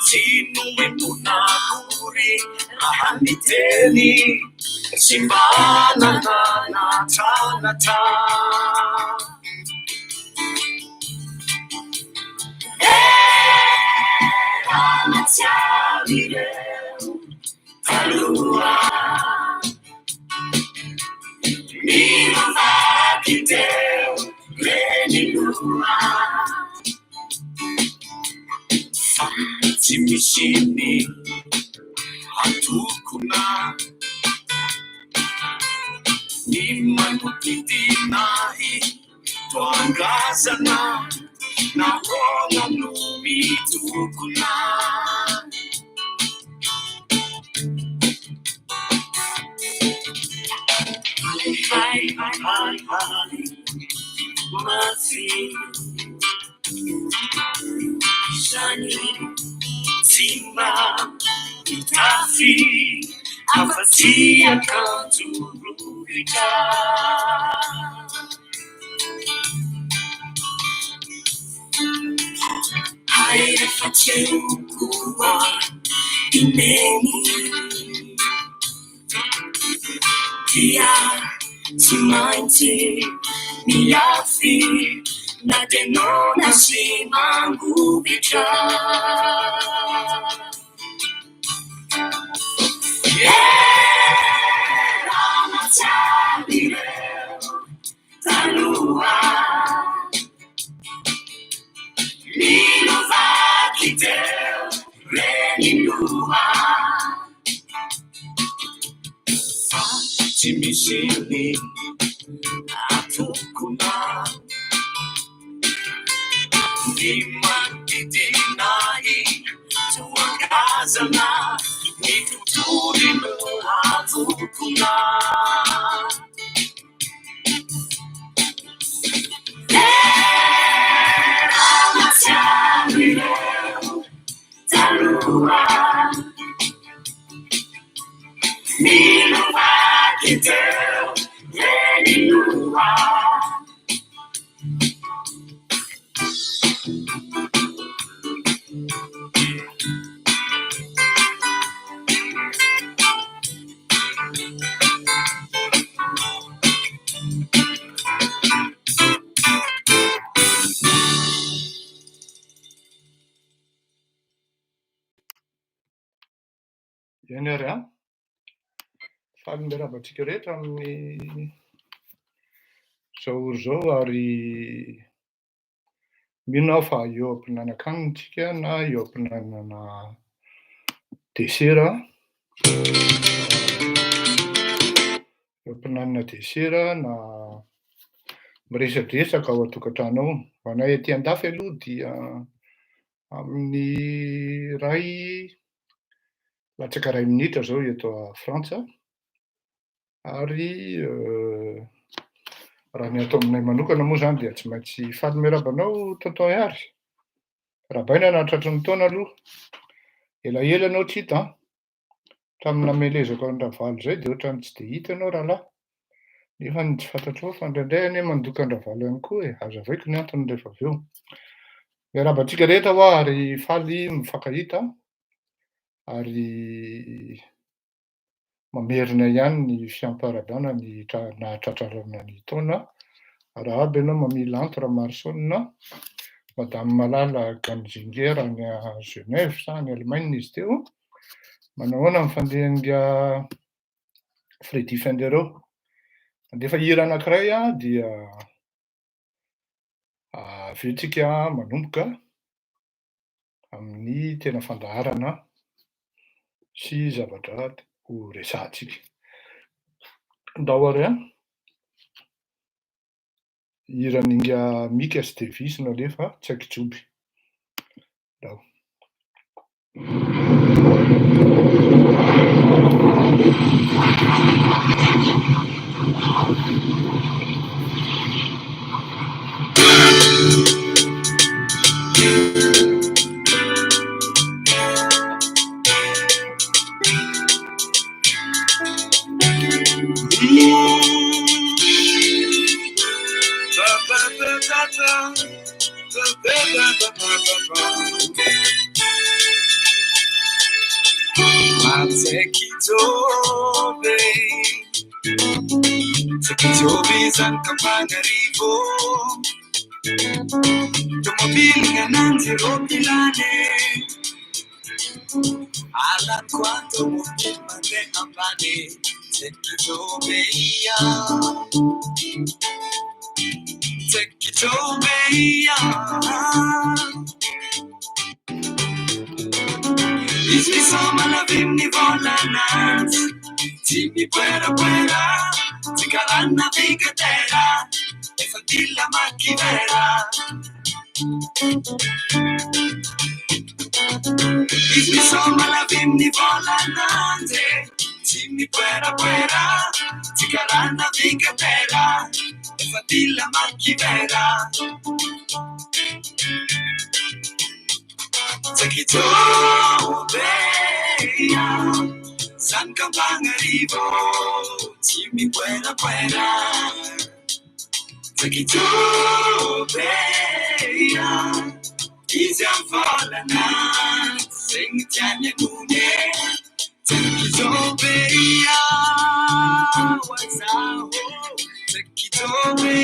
Sino ipunakuri ahaniteni Simbana na tanata Era nazialire Talua Mino vakiteu Lenilua Timishini Hatukuna Nimangutitinahi Tuangazana Naronga numitukuna Hai Masi Shani Simba Itafi Afatia Kanturubika Hai Fateukuwa Ineni Kia Timaiti Miafi Nadenona Simangu Bicha Talua Lino Vakiteu Lenilua Timishini Atukuna Nimangitinahi Tuangazana Nitutulino Atukuna Talua Nino Vakiteu Lenilua Jenera fahaminaravatsika rehetra amin'ny zao zao ary mino aho fa eo am-pinanakany tsika na eo am-pinanana desera eo am-pinanana desera na miresadresaka ao an-tokantrano ao. Ho anay aty an-dafy aloha dia amin'ny latsaka 2 minitra zao eto a Frantsa ary raha ny atao aminay manokana moa zany dia tsy maintsy faly miarabanao tonton Ihary. Rahabaina na tratran'ny taona aloha. Elaela anao tsy hita hatramin'ny namelezako an'ny Ravalo zay dia ohatrany tsy dia hita ianao rahalahy. Nefa ny tsy fantatrao fa indraindray anie mandoka ny Ravalo ihany koa e. Hazavaiko ny antony rehefa avy eo. Miarabantsika rehetra ho ary faly mifankahita ary mamerina ihany ny fiamparadana ny nahatratrarana ny taona. Raha aby ianao mamily anto Ramarsona, Madame Malala Ganzinger any Genève sa any Allemagne izy teo. Manao ahoana ny fandehan'ilay Freddy Fendero. Andefa hira anankiray dia avetsika manomboka amin'ny tena fandaharana sy zavatra ho resahantsika. Ndao ary hiran'inga Mikas Davis no alefa tsy haiko joby. Ndao. Tekitobe San Campangarivo, Tomobili Nanzi Ropilane, Ala quanto Mukimane Ambane, Tekitobe, Ismisoma la vimni volanat, Timi puera, Ticarana bigatera, e fatilla macchivera. Ismisoma la vimni volanat, Timi puera, Ticarana bigatera, e fatilla macchivera. Tekitobe, San Campangarivo, Timi puera, Tekitobe, easy and falling out, sing it and you know Tekitobe, what's out? Tekitobe,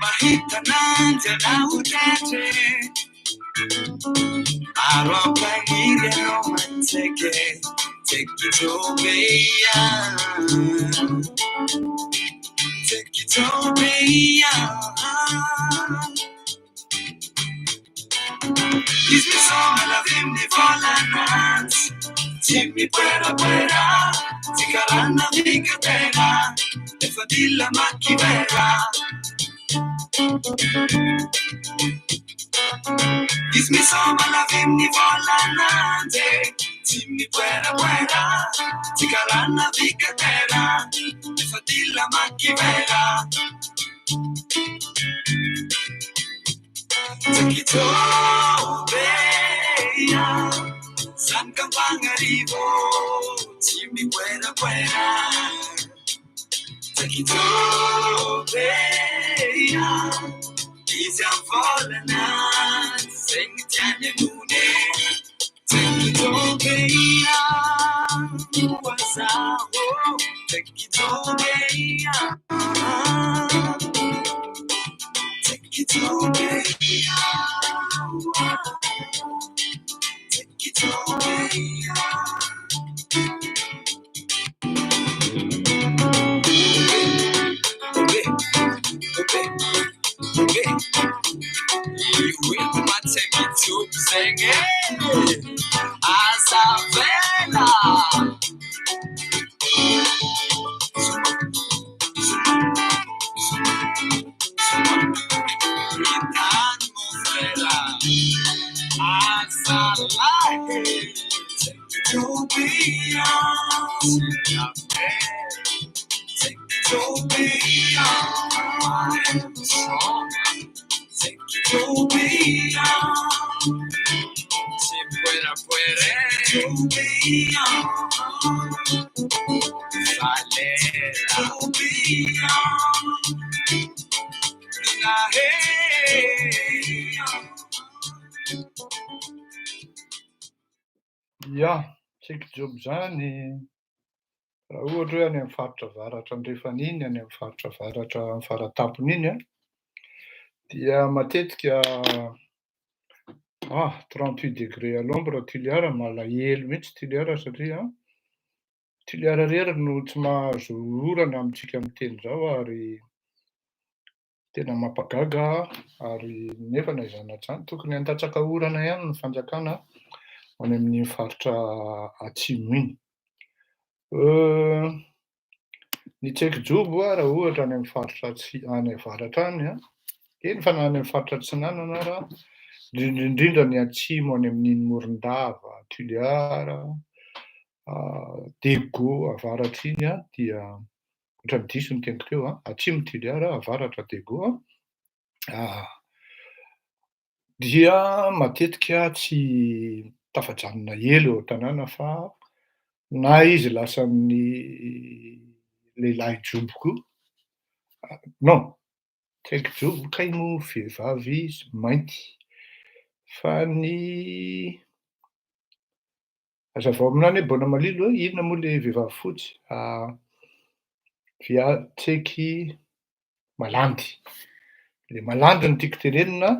Mahita nanja na utete Arapa hile no manteke Tekitobeya Ismisoma la vimni volanat Timi puera, Ticarana bigatera E fatilla macchivera Ismisoma la vimni volanate Timi puera, Ticarana bigatera E fatilla macchivera Tekitobeya San Campangarivo Timi puera, Tekitobeya easy and falling out, sing it and you know Tekitobeya what's out? Tekitobeya Tekitobeya You will not take it to sing it Azavela Atmosfera Azalahe Tekitobeya Tekitobeya Tekitobeya Si pueda Tekitobeya Valera Ja, Tekitobe zany raha ohatra hoe any amin'ny faritra avaratra andrefana iny, any amin'ny faritra avaratra amin'ny faratapony iny dia matetika 38 degré à l'ombre tiliara malahelo mihitsy tiliara satria tiliara rery no tsy mahazo orana amintsika miteny zao ary tena mampagaga ary nefa na aiza na zany tokony handatsaka orana ihany ny fanjakana any amin'ny faritra atsimo iny. Ny tsekijobo raha ohatra any amin'ny faritra any avaratra any eny fa na any amin'ny faritra Atsinanana raha indrindrindra ny atsimo any amin'iny Morondava, Toliara, Dego avaratra iny dia ohatran'ny diso ny teniko teo atsimo Toliara, avaratra Dego Ah, dia matetika tsy tafajanona elo eo an-tanàna fa na izy lasan'ny lehilahy joboka io, non, tsy haiko joboka ino vehivavy mainty, fa ny hazavao aminany hoe baona malilo hoe inona moa le vehivavy fotsy? Tseky malandy, le malandy no tiako tenenina.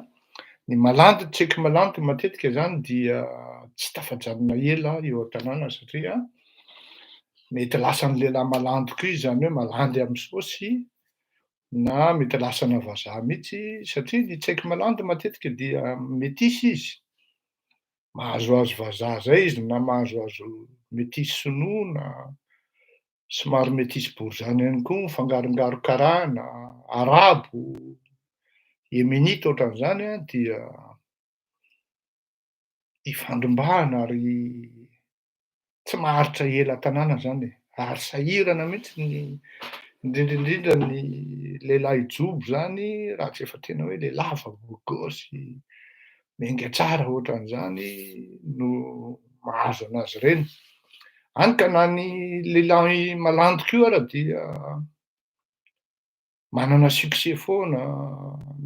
Ny malandy, tseky malandy matetika zany dia tsy tafajanona ela eo an-tanàna satria mety lasan'ny lehilahy malandy koa izy, zany hoe malandy am'saosy, na mety lasana vazaha mihitsy satria ny tseky malandy matetika dia métisse izy. Mahazoazo vazaha zay izy na mahazoazo métisse sinoa na somary métisse bourgeois ihany koa, mifangarongaro karana, arabo, yemenita ohatran'izany a, dia ifandrombahana ary tsy maharitra ela an-tanàna zany e, ary sahirana mihitsy ny indrindraindrindra ny lehilahy jobo zany raha tsy efa tena hoe lehilahy fa beau gosse, miainga tsara ohatran'izany no mahazo anazy ireny. Hany ka na ny lehilahy malandy koa ara dia manana succès foana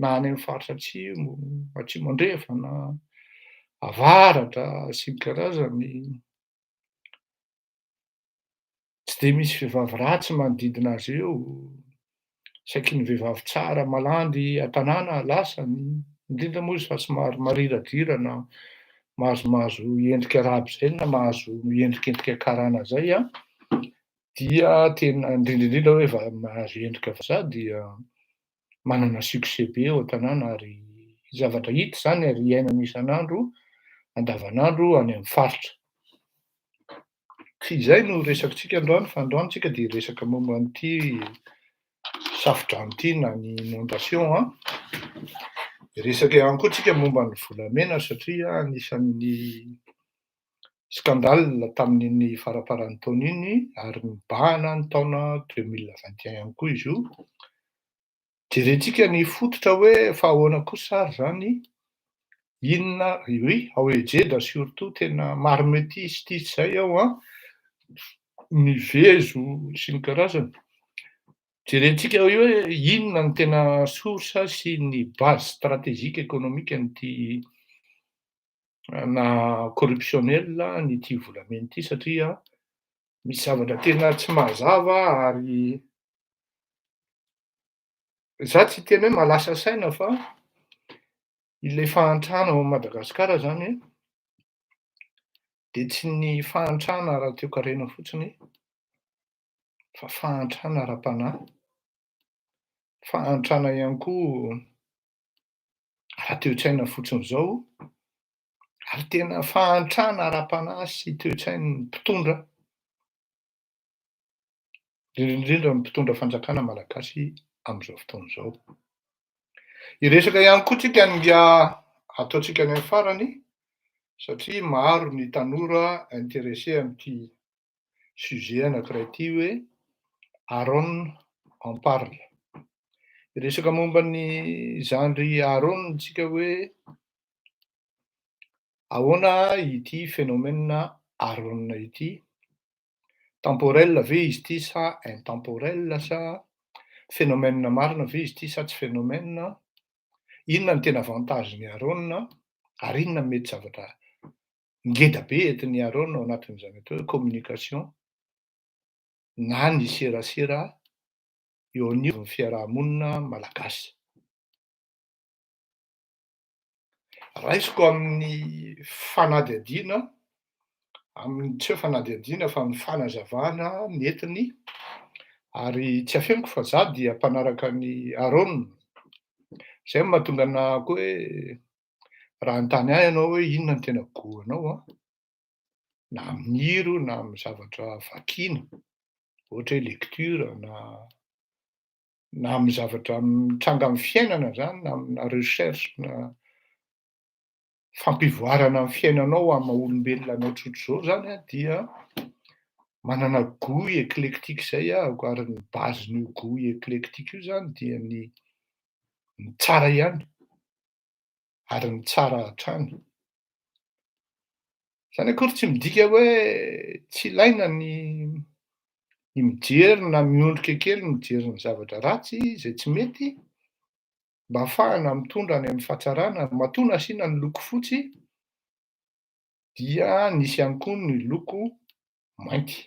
na any amin'ny faritra atsimo, atsimo andrefana, avaratra sy ny karazany. Tsy de misy vehivavy ratsy manodidina azy eo, saiky ny vehivavy tsara malandy an-tanàna lasany, indrindra moa izy fa somary mariradrirana, mahazomahazo endrika arabo zay na mahazo endrikendrika karana zay a, dia tena indrindraindrindra hoe mahazo endrika vazaha dia manana succès be eo an-tanàna ary zavatra hita zany ary iainana isan'andro, andavanandro any amin'ny faritra. Izay no resakitsika androany fa androany tsika de resaka momba an'ity safodrano ity na ny inondation a. Resaka ihany koa tsika momba ny volamena satria anisan'ny scandale tamin'iny faraparan'ny taona iny ary nibahana ny taona 2021 ihany koa izy io. Jerentsika ny fototra hoe fa ahoana kosa ary zany, inona ao Ejeda surtout tena maro métisse zay ao a, mivezo sy ny karazany. Jerentsika hoe inona no tena source sy ny base stratégique économique an'ity na corruptionnel n'ity volamena ity satria misy zavatra tena tsy mazava ary za tsy tena hoe malasa saina fa ilay fahantrana ao Madagasikara zany de tsy ny fahantrana ara-toe-karena fotsiny fa fahantrana ara-panahy, fahantrana ihany koa ara-toe-tsaina fotsiny zao, ary tena fahantrana ara-panahy sy toe-tsain'ny mpitondra, indrindraindrindra ny mpitondra fanjakana malagasy am'zao fotoana zao. Hiresaka ihany koa tsika ataotsika any amin'ny farany satria maro ny tanora intéressé am'ty sujet anankiray ity hoe Aaron en parle. Hiresaka momba ny zandry Aaron tsika hoe ahoana ity phénomène Aaron ity, temporel ve izy ity sa intemporel sa phénomène marina ve izy ity sa tsy phénomène, inona ny tena avantagen'ny Aaron ary inona mety zavatra ngeda be entin'ny Aaron ao anatin'izany atao hoe communication na ny serasera eo anivon'ny fiarahamonina malagasy. Raisiko amin'ny fanadihadiana, tsy hoe fanadihadiana fa ny fanazavana netiny, ary tsy afeniko fa za dia mpanaraka ny Aaron. Zay no mahatonga anahy koa hoe raha anontany ahy ianao hoe inona no tena goanao na amin'ny hiro na amin'ny zavatra vakiana, ohatra hoe lecture na amin'ny zavatra mitranga amin'ny fiainana zany na amina recherche na fampivoarana amin'ny fiainanao amin'ny maha-olombelona anao tsotr'izao zany a, dia manana goût éclectique zay ahako ary ny basen'io goût éclectique io zany dia ny ny tsara ihany ary ny tsara hatrany. Zany akory tsy midika hoe tsy ilaina ny mijery na miondrika kely mijery ny zavatra ratsy zay tsy mety, mba ahafahana mitondra any amin'ny fahatsarana. Matoa nasiana ny loko fotsy dia nisy ihany koa ny loko mainty.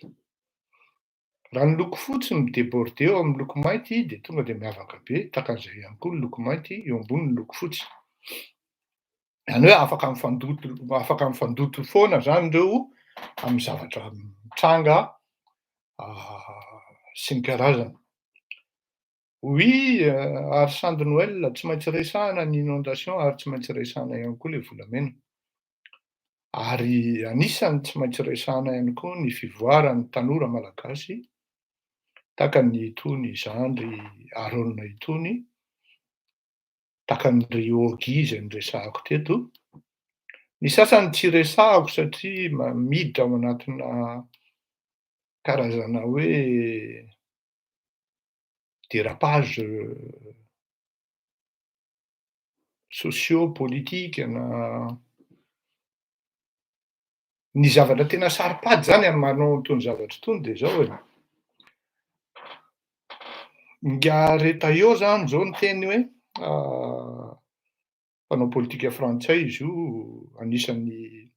Raha ny loko fotsy no mideborde eo amin'ny loko mainty de tonga de miavaka be, takan'izay ihany koa ny loko mainty eo ambonin'ny loko fotsy. Zany hoe afaka mifandoto foana zany reo am'zavatra mitranga sy ny karazany. Oui, ary Sandry Noël tsy maintsy resahana ny inondation ary tsy maintsy resahana ihany koa le volamena. Ary anisany tsy maintsy resahana ihany koa ny fivoaran'ny tanora malagasy, takan'ny itony Zandry Arona itony, takan'ry Augy zay niresahako teto. Ny sasany tsy resahako satria miditra ao anatina karazana hoe dérapage socio-politique na ny zavatra tena saripady zany amy manao an'itony zavatra itony de zao hoe Ngaretaio zany zao ny teny hoe mpanao politika frantsay izy io, anisan'ny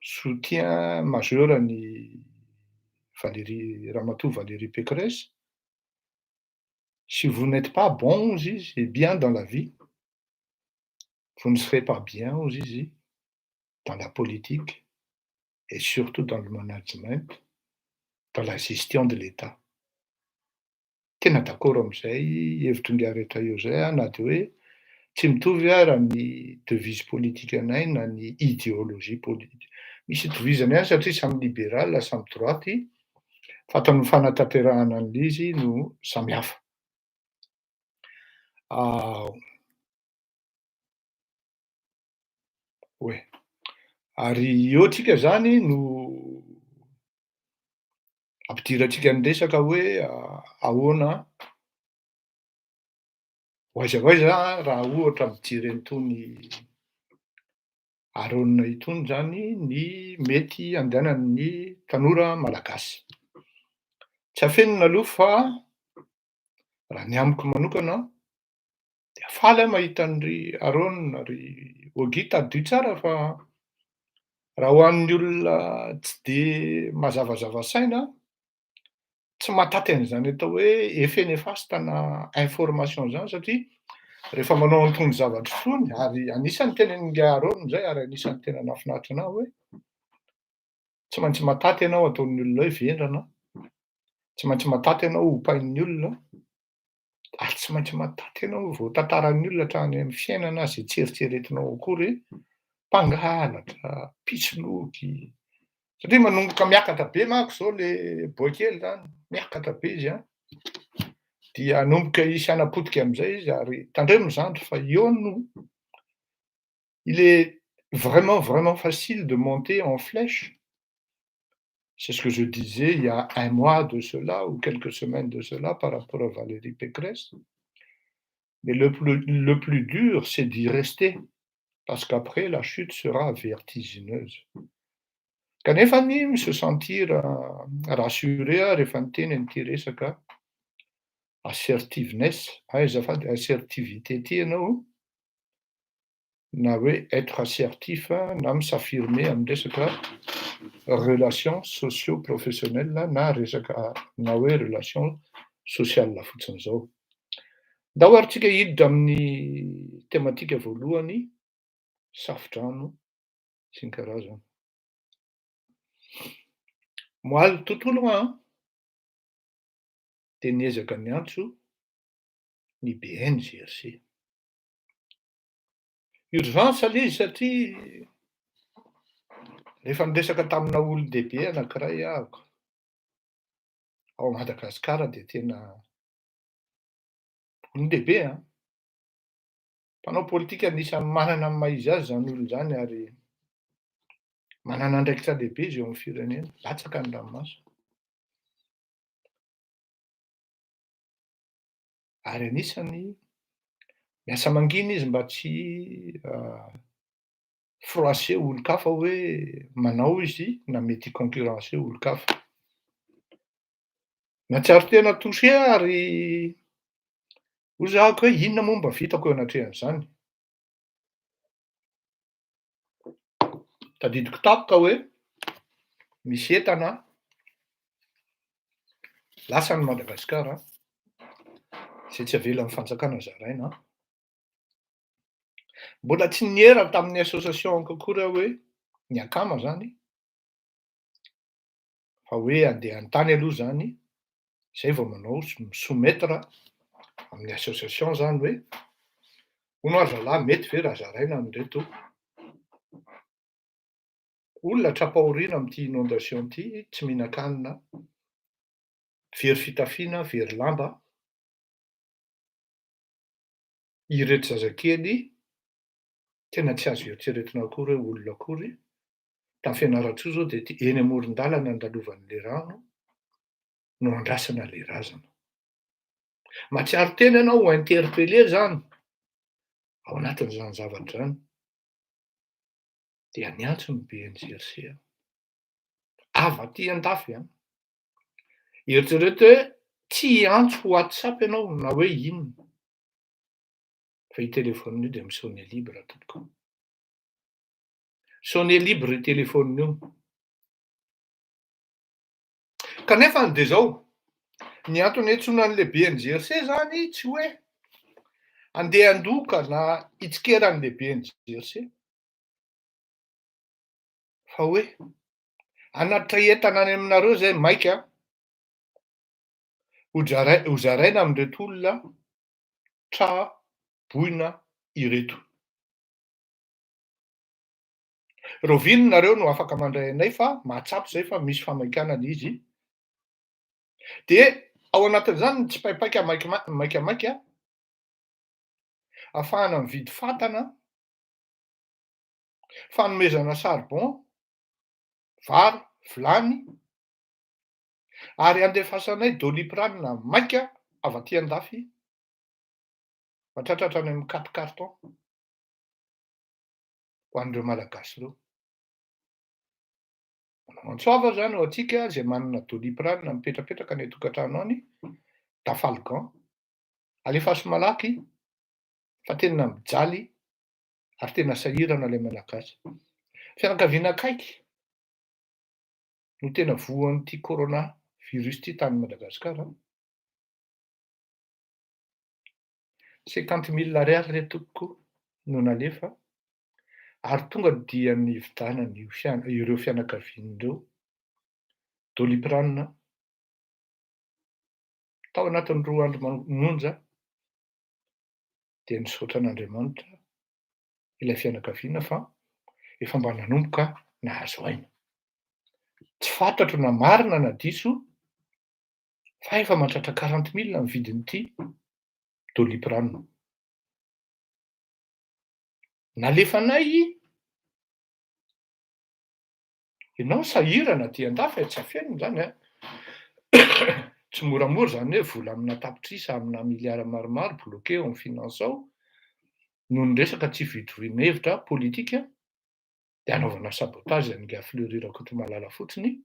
soutien majeur an'i Ramatoa Valérie Pécresse. Si vous n'êtes pas bon, izy, et bien dans la vie, vous ne serez pas bien, izy, dans la politique, et surtout dans le management, dans la gestion de l'État. Tena d'accord am'izay hevitry Ngaretaio zay na de hoe tsy mitovy raha ny devise politique anay na ny idéologie politique. Misy itovizany ihany satria samy libéral, samy droity, fa atao ny fanatanterahana an'izy no samy hafa. Oe, ary eo tsika zany no ampidirantsika ny resaka hoe ahoana hoaiza raha ohatra mijery an'itony Arona itony zany ny mety andehanan'ny tanora malagasy. Tsy afenina aloha fa raha ny amiko manokana de faly aho mahita an'ry Arona ry Augy taddio tsara fa raha ho an'ny olona tsy de mazavazava saina, tsy mahataty an'izany atao hoe effet néfaste na information zany satria rehefa manao an'itony zavatra itony ary anisan'ny tenenin'ilay Arona zay ary anisan'ny tena nahafinaritra anahy hoe tsy maintsy mahataty ianao ataon'ny olona hoe vendrana, tsy maintsy mahataty ianao hopain'ny olona, ary tsy maintsy mahataty ianao voatantaran'ny olona hatrany amin'ny fiainana zay tsy eritreretinao akory, mpangalatra, mpisoloky. Satria manomboka miakatra be manko zao le boy kely zany, miakatra be izy dia hanomboka hisy hanapotika am'izay izy ary tandremo zandry fa eo no il est vraiment facile de monter en flèche. C'est ce que je disais il y a un mois de cela ou quelques semaines de cela par rapport à Valérie Pécresse. Mais le plus dur, c'est d'y rester, parce qu'après, la chute sera vertigineuse. Kanefany se sentir rassuré rehefa miteny an'ity resaka assertiveness, azafady assertivité ty ianao, na hoe être assertif na misaffirmer amin'ny resaka relation socio-professionnelle na resaka na hoe relation sociale fotsiny zao. Nda oharitsika hiditra amin'ny tematika voalohany, safodrano sy ny karazany. Moaly tontolo de niezaka niantso ny BNGRC. Urgence le izy satria rehefa niresaka tamina olon-dehibe anankiray ahako ao Madagasikara de tena olon-dehibe mpanao politika anisan'ny manana ny maha izy azy zany olona zany ary manana andraikitra lehibe izy eo amin'ny firenena, latsaka ny ranomasina. Ary anisany miasa mangina izy mba tsy froisser olon-kafa hoe manao izy na mety concurrencer olon-kafa. Mahatsiaro tena touché ary ho zahako hoe inona moa mba vitako eo anatrehan'izany. Tadidiko tampoka hoe misy entana lasan'ny Madagasikara zay tsy avelan'ny fanjakana zaraina. Mbola tsy nihera tamin'ny association-ko akory aho hoe niakama zany, fa hoe andeha an-tany aloha zany, zay vao manao soumettre amin'ny association zany hoe hono aho zalahy mety ve raha zaraina am'reto olona trapahoriana am'ty inondation ty, tsy mihinan-kanina, very fitafiana, very lamba, ireto zazakely tena tsy azo eritreretina akory hoe olona akory. Tamin'ny Fianarantsoa zao de eny amoron-dàlana andalovan'le rano no andrasana le razana. Mahatsiaro tena ianao ho interpellé zany ao anatin'izany zavatra zany, de niantso ny BNGRC. Avy aty an-dafy a. Eritrereto hoe tsy antso WhatsApp ianao na hoe inona, fa io telefonina io de mi-sonner libre tompoko. Sonner libre io telefonina io. Kanefany de zao, ny antony iantsoana an'le BNGRC zany tsy hoe andeha handoka na hitsikeran'le BNGRC, fa hoe hanatitra entana any aminareo zay maika ho zaraina am'reto olona traboina ireto. Rovino nareo no afaka mandray anay fa mahatsapy zay fa misy famaikana izy. De ao anatin'izany tsy paipaika maikamaika ahafahana mividy fatana, fanomezana charbon, vary, vilany, ary andefasanay Doliprane maika avy aty an-dafy mahatratratra any amin'ny 4 carton ho an'ireo malagasy reo. Mantsova zany ho antsika zay manana Doliprane mipetrapetraka any an-tokantrano any, Dafalgan, alefaso malaky fa tena mijaly ary tena sahirana ilay malagasy. Fianakaviana akaiky no tena voan'ity coronavirus ty tany Madagasikara. 50 000 ariary ry tompoko no nalefa ary tonga dia nividanany ireo fianakavian'ireo Doliprane tao anatin'ny 2 andro monja de nisaotra an'Andriamanitra ilay fianakaviana fa efa mba nanomboka nahazo aina. Tsy fantatro na marina na diso fa efa mahatratra 40 000 ny vidin'ity Doliprane. Nalefanay ianao sahirana aty an-dafy tsy afeno zany a. Tsy moramora zany hoe vola amina tapitrisa amina miliara maromaro bloqué eo amin'ny finance ao noho ny resaka tsy fitovin-hevitra politika de anaovana sabotage ny Fleury Rakotomalala fotsiny.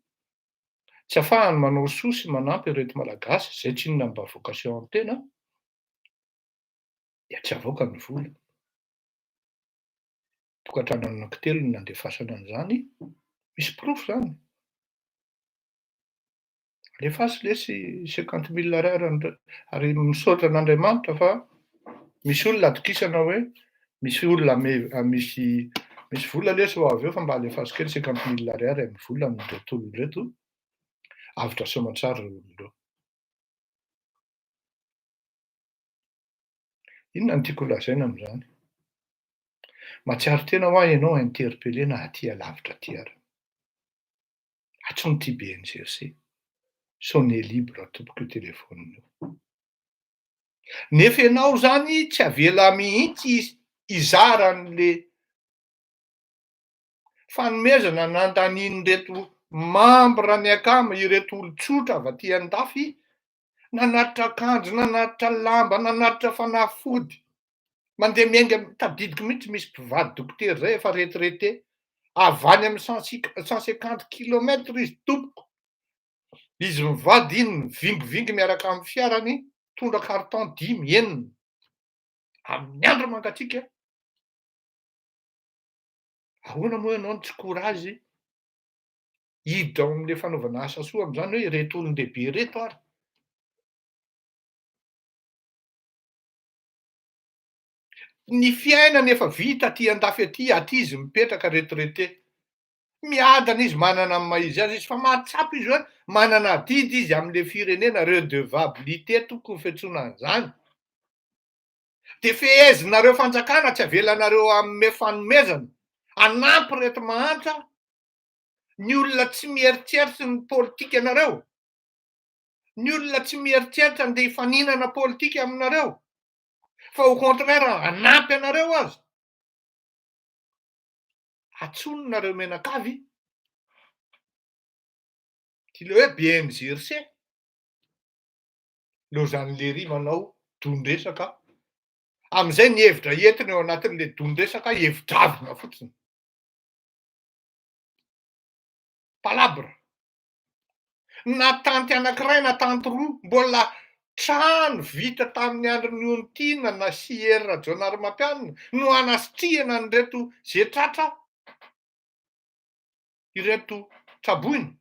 Tsy ahafahany manao soa sy manampy ireto malagasy zay tsy inona mba vocation ny tena dia tsy avoaka ny vola. Tokantrano anankitelo no nandefasana an'izany, misy proof zany. Alefasy lesy 50 000 ariary ary misaotra an'Andriamanitra fa misy olona atokisana hoe misy olona misy vola lesy ho avy eo fa mba alefasy kely 50 000 ariary amin'ny vola amin'reto olona reto. Avitra soamantsara ireo olona ireo. Inona no tiako lazaina amin'izany? Mahatsiaro tena ho aho ianao interpellé na aty alavitra aty ary. Atsomy ty BNGRC. Sonner libre tompoko io telefonina io. Nefa ianao zany tsy avela mihitsy izara an'le fanomezana nandanian'ireto membre niakama ireto olon-tsotra avy aty an-dafy, nanatitra akanjo, nanatitra lamba, nanatitra fanafody, mandeha miainga tadidiko mihitsy misy mpivady dokotera zay efa retraité avy any amin'ny 150 kilomètres izy tompoko. Izy mivady iny vingivingy miaraka amin'ny fiarany, tondra carton 5 enina amin'ny andro mangatsiaka. Ahoana moa ianao no tsy courage hiditra ao amin'le fanaovana asa soa amin'izany hoe ireto olon-dehibe reto ary. Ny fiainana efa vita aty andafy aty izy mipetraka retraité. Miadana izy manana ny maha-izy azy izy fa mahatsapa izy hoe manana didy izy amin'le firenena redevabilité tokony ho fiantsoana an'izany. De fehezinareo fanjakana tsy avelanareo amin'ny fanomezana hanampy reto mahantra ny olona tsy mieritseritsy ny politika anareo, ny olona tsy mieritseritsy andeha hifaninana politika aminareo, fa au contraire hanampy anareo azy. Atsononareo menakavy ty le hoe BNGRC, Lausanne Léry manao dondresaka. Amin'izay ny hevitra entiny ao anatin'le dondresaka hevitravina fotsiny. Palabra. Na tanty anankiray na tanty roa mbola trano vita tamin'ny andron'ny Ontina na Sierra Jonarmapianina no anasitrihana an'ireto Zetratra, ireto Tsaboina.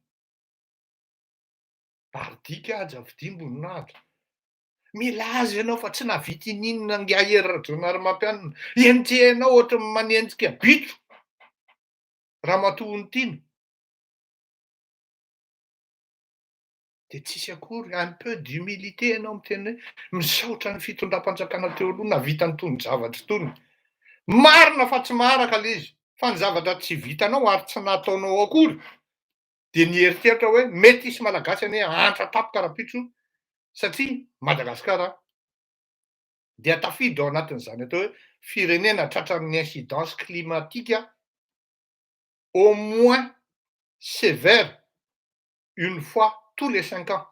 Bardika aja vidimboninahitra. Milaza ianao fa tsy navita ininona ngia Sierra Jonarmapianina, enjehanao ohatran'ny manenjika bitro Ramatoa Ontina. De tsisy akory un peu d'humilité ianao miteny hoe misaotra ny fitondram-panjakana teo aloha navita nytony zavatra tony. Marina fa tsy maharaka le izy, fa ny zavatra tsy vitanao ary tsy nataonao akory de nieritseritra hoe mety hisy malagasy anie hantra tampoka rapitso satria Madagasikara dia tafiditra ao anatin'izany atao hoe firenena tratran'ny incidence climatique au moins sévère une fois tous les 5 ans.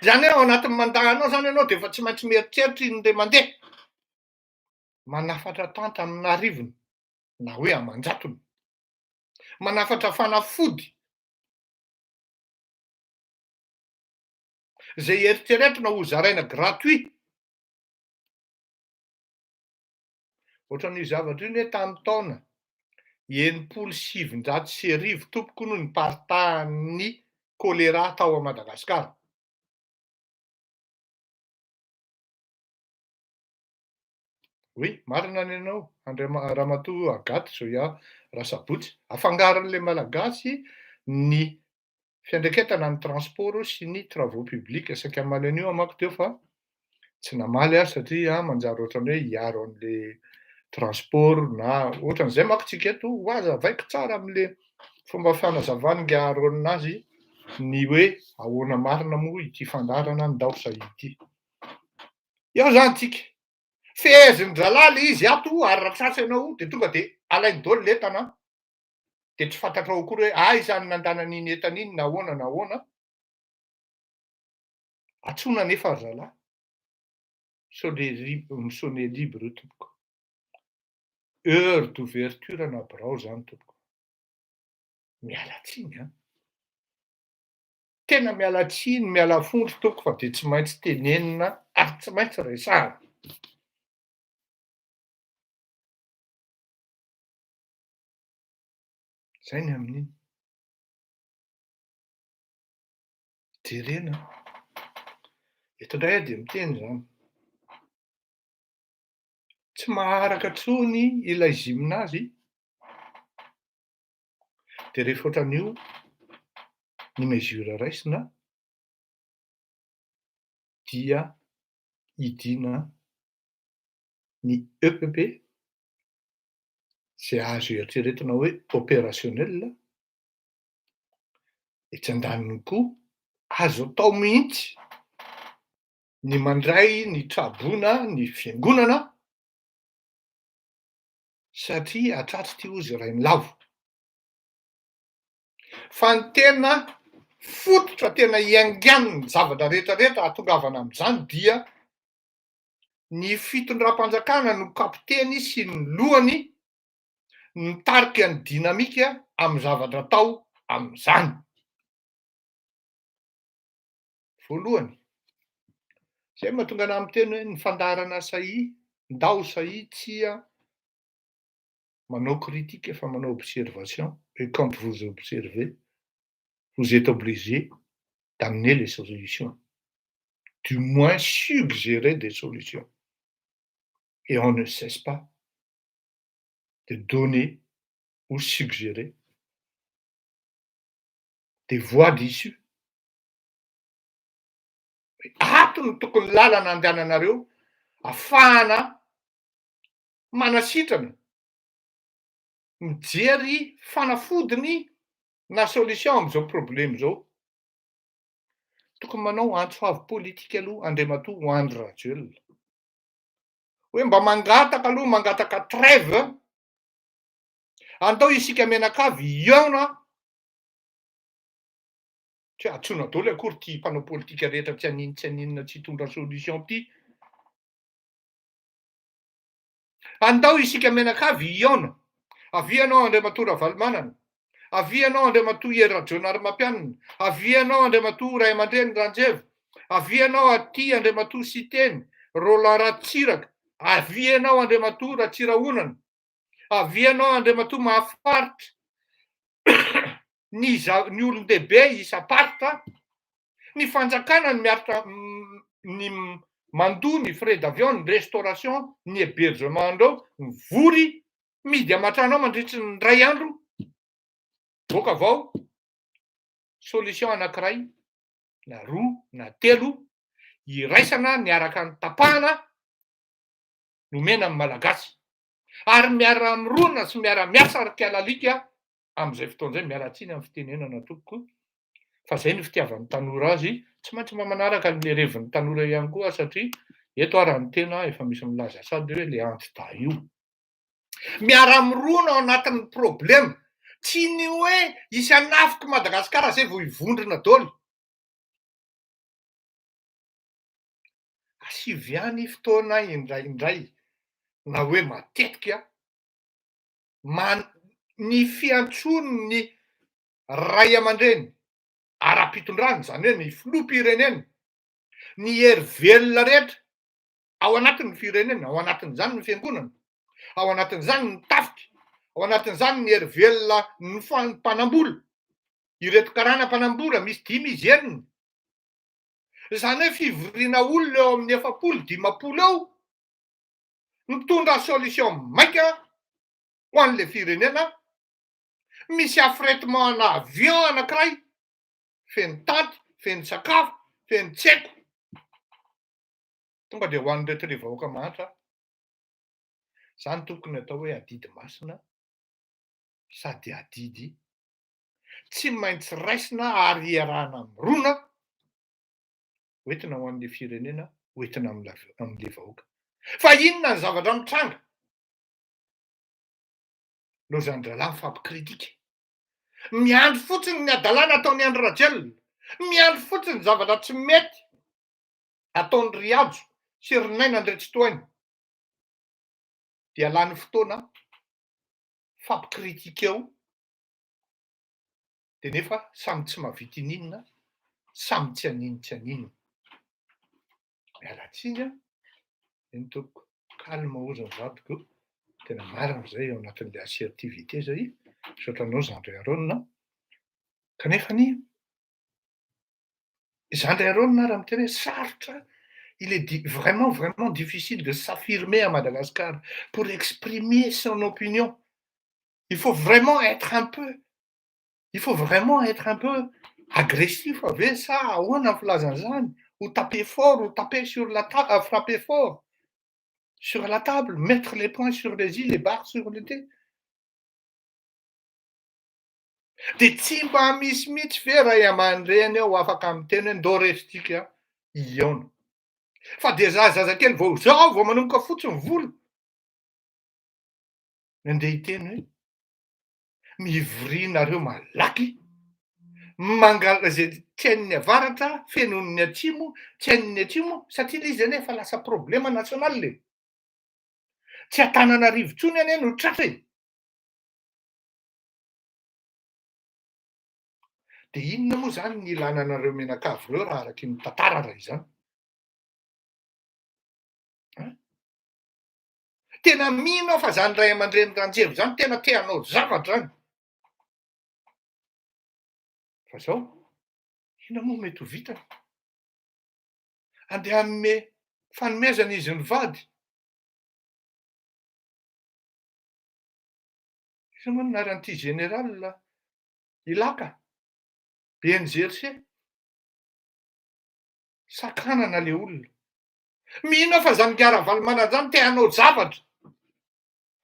Zany hoe ao anatin'ny mandahanao zany ianao de efa tsy maintsy mieritseritra indray mandeha manafatra tanta amin'arivony na hoe amanjatony, manafatra fanafody zay eritreretina ho zaraina gratuit. Ohatran'io zavatra io hoe tamin'ny taona 770 tompoko no niparitahan'ny choléra tao a Madagasikara. Oui, marina ny ianao, Ramatoa Agaty Zoya Rasabotsy. Afangaron'le malagasy ny fiandraiketana ny transport sy ny travaux publics saika amaly an'io manko teo fa tsy namaly aho satria manjary ohatran'ny hoe hiaro an'le transport na ohatran'izay manko tsika eto ho aza vaiko tsara amin'le fomba fanazavana hiaro aminazy ny hoe ahoana marina moa ity fandarana ndao sahy ity. Eo zany tsika. Feheziny dralala izy ato ary ratsasy ianao de tonga de alainy daholo l'entana de tsy fantatrao akory hoe aiza ny nandana an'iny entana iny na ahoana. Atsona anefa zalahy. Sonner libre tompoko. Heure d'ouverture na birao zany tompoko. Miala tsiny a. Tena miala tsiny, miala fondro tompoko fa de tsy maintsy tenenina ary tsy maintsy resahana. Zay ny amin'iny. Jerena. Eto indray aho de miteny zany. Tsy maharaka intsony ilay gymnase de rehefa ohatran'io ny mesure raisina dia hidina ny EPP zay azo eritreretina hoe opérationnel, etsy andaniny koa azo atao mihitsy ny mandray ny tsaboina ny fiangonana satria atratsy ty ozy rainy lavo. Fa ny tena fototra tena iaingan'ny zavatra rehetrarehetra hatongavana amin'izany dia ny fitondram-panjakana no kapiteny sy ny lohany nitarika ny dinamika amin'ny zavatra atao amin'izany. Voalohany, zay mahatonga anahy miteny hoe ny fandaharana sahy, ndao sahy tsia manao critique fa manao observation, et quand vous observez, vous êtes obligé d'amener les solutions, du moins suggérer des solutions. Et on ne cesse pas de donner ou suggérer des voies d'issue. Ato no tokony lalana andehananareo ahafahana manasitrana mijery fanafodiny na solution amin'izao problème zao. Tokony manao antsoavy politika aloha Andriamatoa ho Andry Rajoelina. Hoe mba mangataka aloha, mangataka trêve, andao isika menakavy iona, tsy atsoina daholo akory ty mpanao politika rehetra tsy aninona tsy hitondra solution ty. Andao isika menakavy iona, avianao Andriamatoa Ravalomanana, avianao Andriamatoa Hery Rajaonarimampianina, avianao Andriamatoa Ray aman-dreny Ranjeva, avianao aty Andriamatoa Siteny, Roland Ratsiraka, avianao Andriamatoa Ratsirahonana, avianao Andriamatoa Mahafaritra, ny olon-dehibe isaparitra, ny fanjakana ny miaritra ny mandoa ny frais d'avion, ny restauration, ny hébergement andreo, mivory, midy aman-trano ao mandritra ny ray andro. Boaka avao solution anankiray na roa na telo iraisana niaraka ny tapahana nomena amin'ny malagasy, ary miara-mirona sy miara-miasa arakalalika amin'izay fotoan'izay, miaratsiny amin'ny fitenenana tompoko. Fa zay ny fitiavan'ny tanora azy, tsy maintsy mba manaraka le revin'ny tanora ihany koa, satria eto raha ny tena efa misy milaza sady hoe le anti-ta io. Miara-mirona ao anatin'ny problème, tsy ny hoe isy anafiky Madagasikara zay vao hivondrona daholo. Asiviany fotoana indraindray na hoe matetika ny fiantson'ny ny ray aman-dreny ara-pitondrana, zany hoe ny filoham-pirenena, ny hery velona rehetra ao anatin'ny firenena, ao anatin'izany ny fiangonana, ao anatin'izany ny tafika, ao anatin'izany ny hery velona ny mpanambola, ireto karana mpanambola misy 5 izy enina, zany hoe fivoriana olona eo amin'ny 7-10 eo mitondra solution maika ho an'le firenena. Misy affrètement ana avion anankiray feno tanty, feno sakafo, feno tseko, tonga de ho an'ireto le vahoaka mahantra. Zany tokony atao hoe adidy masina sady adidy tsy maintsy raisina ary iarahana mirona, hoentina ho an'le firenena, hoentina amin'le vahoaka. Fa inona ny zavatra mitranga? Lozan-dralahy mifampikritika, miandry fotsiny ny adalàna ataon'ny Andry Rajoelina, miandry fotsiny ny zavatra tsy mety ataon'ny Riajo sy Rinaina Andretsotoaina, dia lany fotoana fampikritika eo, de nefa samy tsy mahavita ininona, samy tsy aninona. Miala tsiny eny tompoko, calme ozy ny vadiko, tena marina zay ao anatin'le assertivité zay, sotranao Zandry Aronina. Kanefa ny Zandry Aronina raha miteny hoe sarotra, il est vraiment difficile de s'affirmer à Madagascar pour exprimer son opinion. Il faut vraiment être un peu agressif ave sa ahoana filazana zany, ou taper fort, ou taper sur la table, frapper fort sur la table, mettre les poings sur les i, les barres sur le t. De tsy mba misy mihitsy ve ray aman-dreny ao afaka miteny hoe ndao resitsika iona. Fa de zazakely vao zao vao manomboka fotsiny vola, andeha hiteny hoe mivorianareo malaky zay tian'ny avaratra fenon'ny atsimo tian'ny atsimo satria le izy ane efa lasa problema national le tsy Antananarivo ntsony ane no tratra e. De inona moa zany ny ilana anareo menakavy reo raha araky ny tantara raha izany? Tena mino aho fa zany ray aman-dreny Ranjeva zany tena te-hanao zavatra zany. Fa zao, ina moa mety ho vitany? Andeha hanome fanomezana izy ny vady. Iza moa anaran'ity général Ilaka, BNGRC. Sakanana le olona. Mino aho fa zany Kiaravalomana zany te hanao zavatra.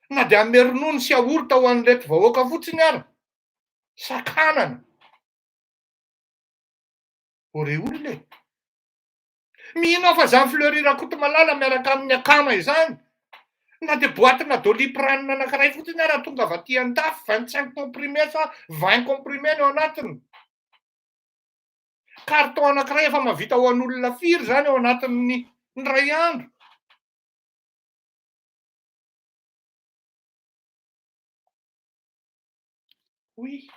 Na de hanome ronono sy yaourt ho an'ireto vahoaka fotsiny ary. Sakanana. Ore olona e. Mino aho fa zany Fleury Rakotomalala miaraka amin'ny akama izany. Na de boatina Doliprane anankiray fotsiny ary tonga avy aty an-dafy 25 comprimés sa 20 comprimés no anatiny. Carton anankiray efa mahavita ho an'olona firy zany ao anatin'ny ray andro. Oui.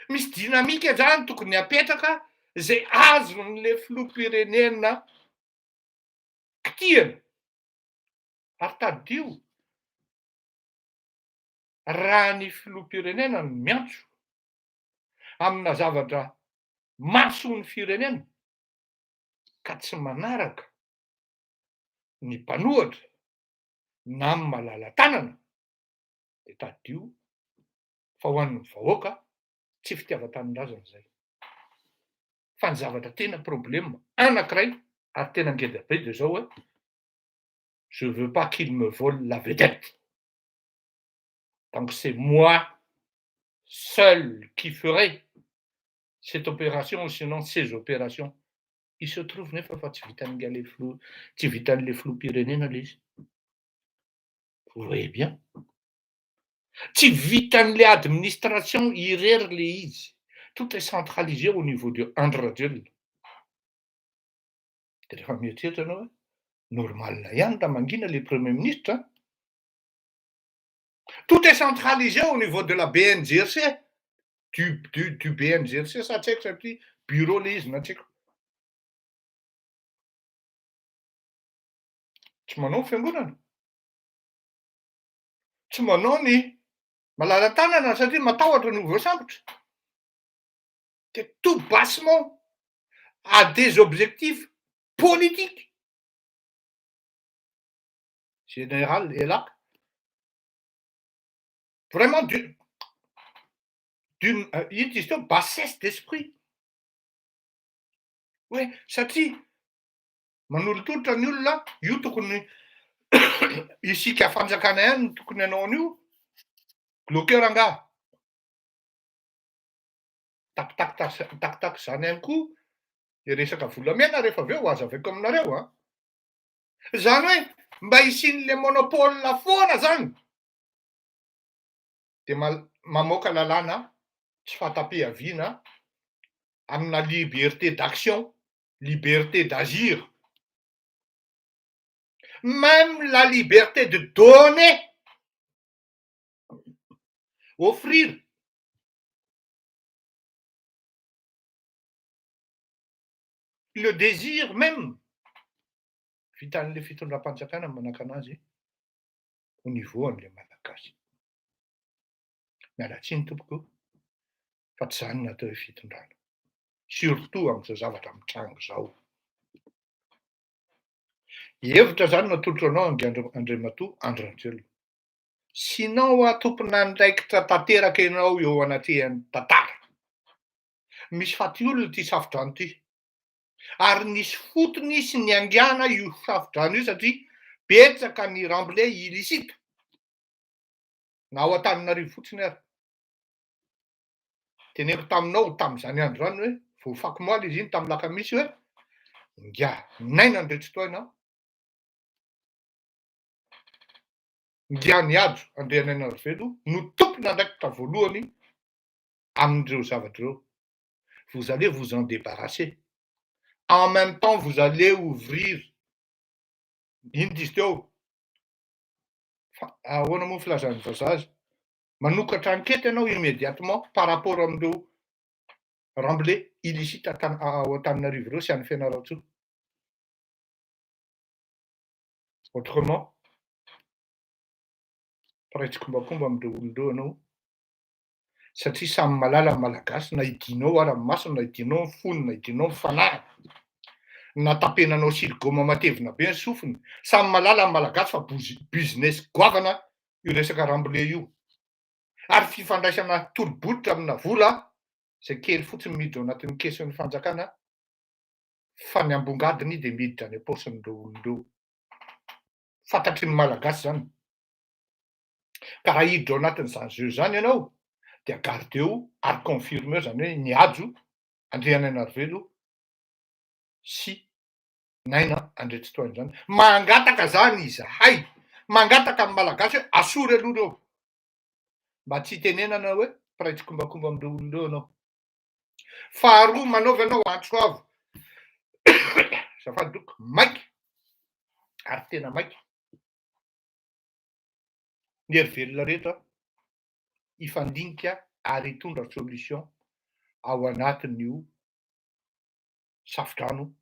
Misy dinamika zany tokony apetraka zay azon'le filoham-pirenena kitihana. Ary tadio raha ny filoham-pirenena no miantso amina zavatra mahasoa ny firenena ka tsy manaraka ny mpanohatra na amin'ny malala-tanana de tadio fa ho an'ny vahoaka tsy fitiavan-tanindrazana zay. Fa ny zavatra tena problème anankiray ary tena ngeda be de zao hoe je veux pas qu'il me vole la vedette. Donc c'est moi seul qui ferai cette opération, sinon ces opérations. Il se trouve nefa fa tsy vitan'le filoham-pirenena le izy. Vous voyez bien. Tsy vitan'le administration irery le izy. Tout est centralisé au niveau de Andradjel. De rehefa mieritreritra anao hoe normal ihany raha mangina le premier ministre. Tout est centralisé au niveau de la BNGRC. Du BNGRC sa tsy haiko satria bureau le izy na tsy haiko. Tsy manao ny fiangonana. Tsy manao ny malala-tanana satria matahotra no voasambotra. C'est tout bassement à des objectifs politiques. Général Elak. Vraiment d'une question bassesse d'esprit. Oui, satria manolotolotra ny olona io tokony isika fanjakana ihany tokony hanao an'io. Bloqueur angaha. Takitaky zany ihany koa le resaka volamena rehefa avy eo ho azavaiko aminareo. Zany hoe mba hisian'le monopole foana zany de mamoaka lalàna tsy fahatapehaviana amina liberté d'action, liberté d'agir. Même la liberté de donner, offrir. Le désir même. Vitan'le fitondram-panjakana manaka anazy au niveau an'le malagasy. Miala tsiny tompoko fa tsy zany natao hoe fitondrana. Surtout amin'izao zavatra mitrango zao. Hevitra zany natolotra anao Andriamatoa Andranjelo. Sinao tompon'andraikitra tanteraka ianao eo anatrehan'ny tantara. Misy faty olona ity safodrano ity. Ary nisy fotony sy niangana io safodrano io satria betsaka ny remblai illicite. Na ao Antananarivo fotsiny ary. Teneko taminao tamin'izany andro zany hoe voafaky moaly izy iny tamin'ny lakamisy hoe nga naina andretry ianao. Ngia niajo Andriananarivelo no tompona andraikitra voalohany amin'ireo zavatra ireo. Vous allez vous en débarrasser. En même temps, vous allez ouvrir. Ino izy teo? Ahoana moa filazan'ny vazaha azy? Manokatra ankety ianao immédiatement par rapport amin'ireo remblai illicite ao Antananarivo ireo sy any Fianarantsoa. Autrement, paraitsy-kombakomba amin'ireo olon'ireo ianao. Satria samy malala ny malagasy, na idinao ara-masona, na idinao ny fony, na idinao ny fanahy, na tapenanao siligoma matevina be ny sofiny, samy malala ny malagasy fa business goavana io resaka remblai io. Ary fifandraisana tolo-bototra amina vola, zay kely fotsiny miditra ao anatin'ny kesin'ny fanjakana, fa ny ambongadiny dia miditra any am-paosin'ireo olon'ireo. Fantatry ny malagasy zany. Ka raha hiditra ao anatin'izany jeu zany ianao, dia gardeo ary confirmeur, zany hoe niajo Andriana Narvelo sy Naina Andretsotoaina zany. Mangataka zany izahay, mangataka amin'ny malagasy hoe asory aloha reo. Mba tsy tenenana hoe paraitsy-kombakomba amin'ireo olon'ireo ianao. Faharoa, manaova ianao antsoavo. Zafady doko, maiky, ary tena maiky. Ny hery velona rehetra hifandinika ary hitondra solution ao anatin'io safodrano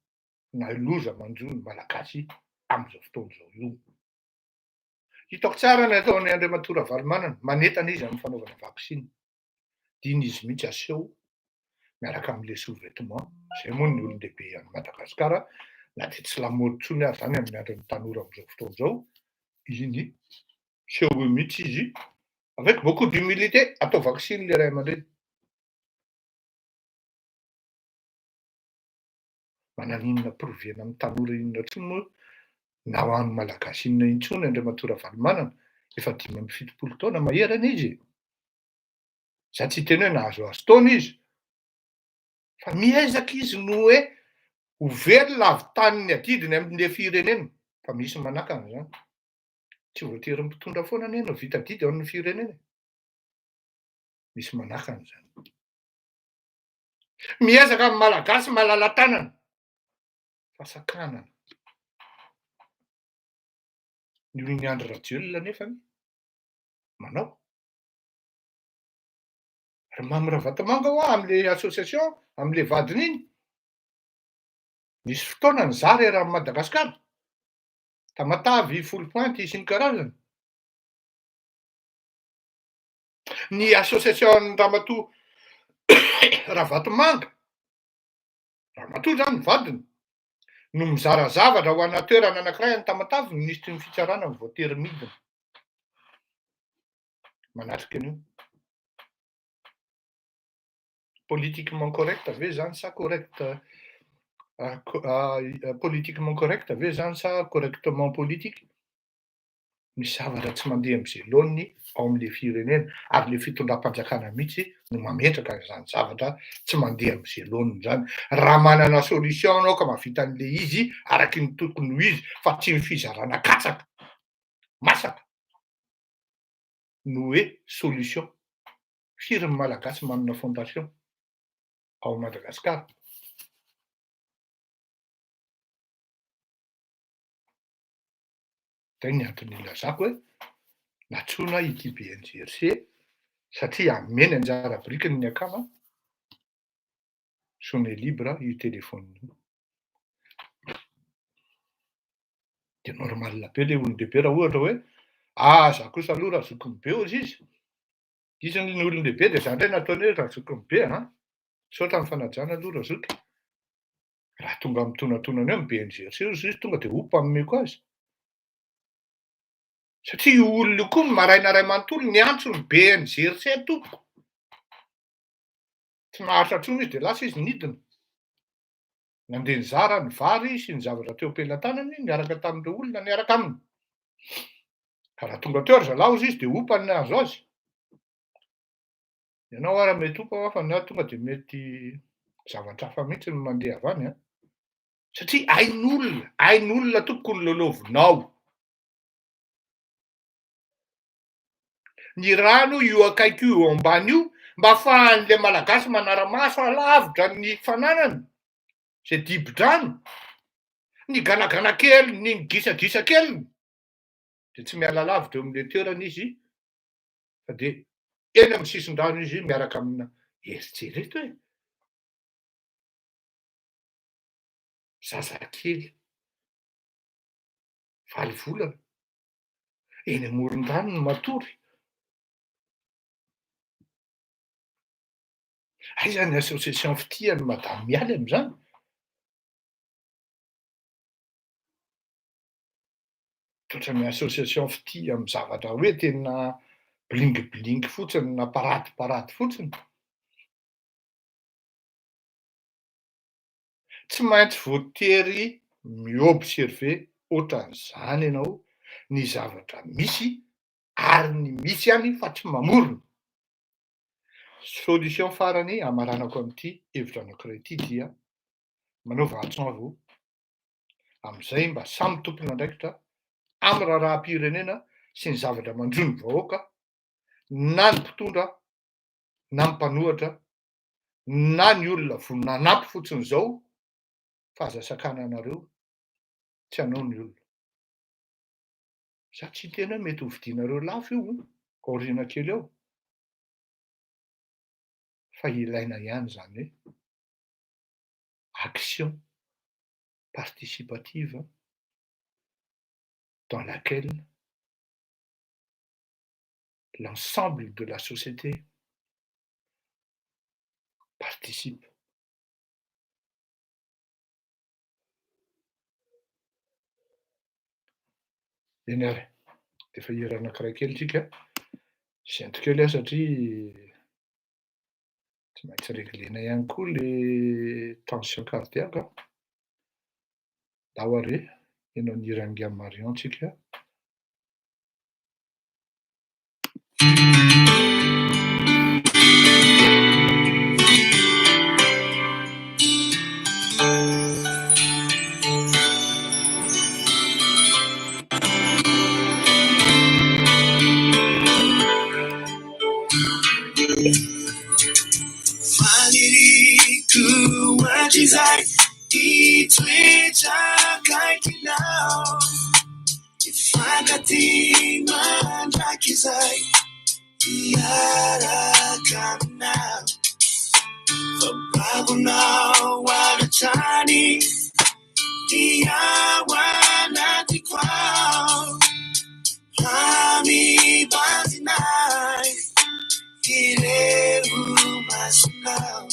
na loza manjo ny malagasy amin'izao fotoana izao io. Hitako tsara ny ataony Andriamatora Ravalomanana, manentana izy amin'ny fanaovana vaksiny. Diny izy mihitsy aseho miaraka amin'ilay sous-vêtement, izay moa ny olon-dehibe any Madagasikara, na dia tsy lamaody intsony ary zany amin'ny andron'ny tanora amin'izao fotoana izao, iny seho mihitsy izy avec beaucoup d'humilité atao vaksiny le ray aman-dreny. Manana inona provena amin'ny tanora inona intsony moa na ho an'ny malagasy inona intsony Andriamatora Ravalomanana, efa 5-7 taona maherana izy. Za tsy teny hoe nahazo azo taona izy, fa miezaka izy no hoe ho very lavitany adidiny amin'ilay firenena, fa misy manakana zany. Tsy voatery mitondra foana ny ianao vita didy ao amin'ny firenena. Misy manakana zany. Miezaka amin'ny malagasy malala tanana, fasakanana. Ny olon'ny Andry Rajoelina nefany manao. Ary Mamy Ravatomanga ho amin'ilay association, amin'ilay vadiny iny. Misy fotoana ny zary raha Madagasikara. Tamatavy, Folopointy sy ny karazany. Ny association Ramatoa Ravatomanga, Ramatoa zany ny vadiny, no mizara zavatra ho ana toerana anankiray any Tamatavy, ministry ny fitsarana ny voatery midina. Manatrika an'io. Politiquement correct ve zany sa correct politiquement correct ve zany sa correctement politique? Misy zavatra tsy mandeha amin'izay laoniny ao amin'ilay firenena, ary ilay fitondram-panjakana mihitsy no mametraka izany zavatra tsy mandeha amin'izay laoniny zany. Raha manana solution anao ka mahavita an'ilay izy araky ny tokony ho izy, fa tsy ny fizarana katsaka, masaka no hoe solution. Firy ny malagasy manana fondation ao Madagasikara. Zay ny antony ilazako hoe natsoina ity BNJRC satria ameny anjara brikiny ny akama. Sonné libre io téléphone io. Dia normal be le olon-dehibe raha ohatra hoe za kosa aloha raha zokiny be ozy izy. Izy ny olon-dehibe dia zany indray nataony hoe raha zokiny be saotra ny fanajana aloha raha zoky. Raha tonga amin'ny tonatonany eo amin'ny BNJRC izy tonga dia opa ameko azy. Satria io olona io koa maraina ray manontolo ny antso ny BNJRC tompoko. Tsy maharitra intsony izy dia lasa izy nidina. Nandeha nizara ny vary sy ny zavatra teo am-pelantanany niaraka tamin'ireo olona niaraka aminy. Ka raha tonga teo ry zalahy izy dia opa ny azo azy. Ianao ara mety opa fa na tonga dia mety zavatra hafa mihitsy ny mandeha avy any. Satria hain'olona tokony lolovinao. Ny rano io akaiky io ambany io mba ahafahan'le malagasy manara-maso alavitra ny fananany zay dibo-drano, ny ganagana kely, ny gisagisa keliny de tsy miala lavitra eo am'le toerana izy fa de eny amy sisin-drano izy miaraka amina eritrereto hoe zazakely 5 volana eny amoron-drano no matory. Aiza ny association fitiany madame mialy am'zany? Ohatrany association fitia amy zavatra hoe tena blingimblingy fotsiny na paratiparady fotsiny. Tsy maintsy voatery miobserve ohatran'izany ianao ny zavatra misy ary ny misy any fa tsy mamorona. Solution farany amaranako am'ty hevitra anankiray ty dia manao vantsoavo am'izay mba samy tompon'andraikitra amy raharaham-pirenena sy ny zavatra mandro ny vahoaka, na ny mpitondra, na ny mpanohatra, na ny olona vonanampy fotsiny zao fahazasakana anareo tsy anao ny olona. Za tsy tena hoe mety ho vidinareo lafo io aoriana kely eo, fa ilaina ihany zany hoe action participative dans laquelle l'ensemble de la société participe. Eny ary, de efa hira anankiray kely tsika, zento kely aho satria tsy maintsy reglena ihany koa le tension cardiaque. Ao are, enao ny hira Ngam Marion tsika. Faniriku wajizai itwecha kaikinao ifakati mandrakizai iarakanao babunao wanachani iyawanati kwao hami bazinai ireru masinao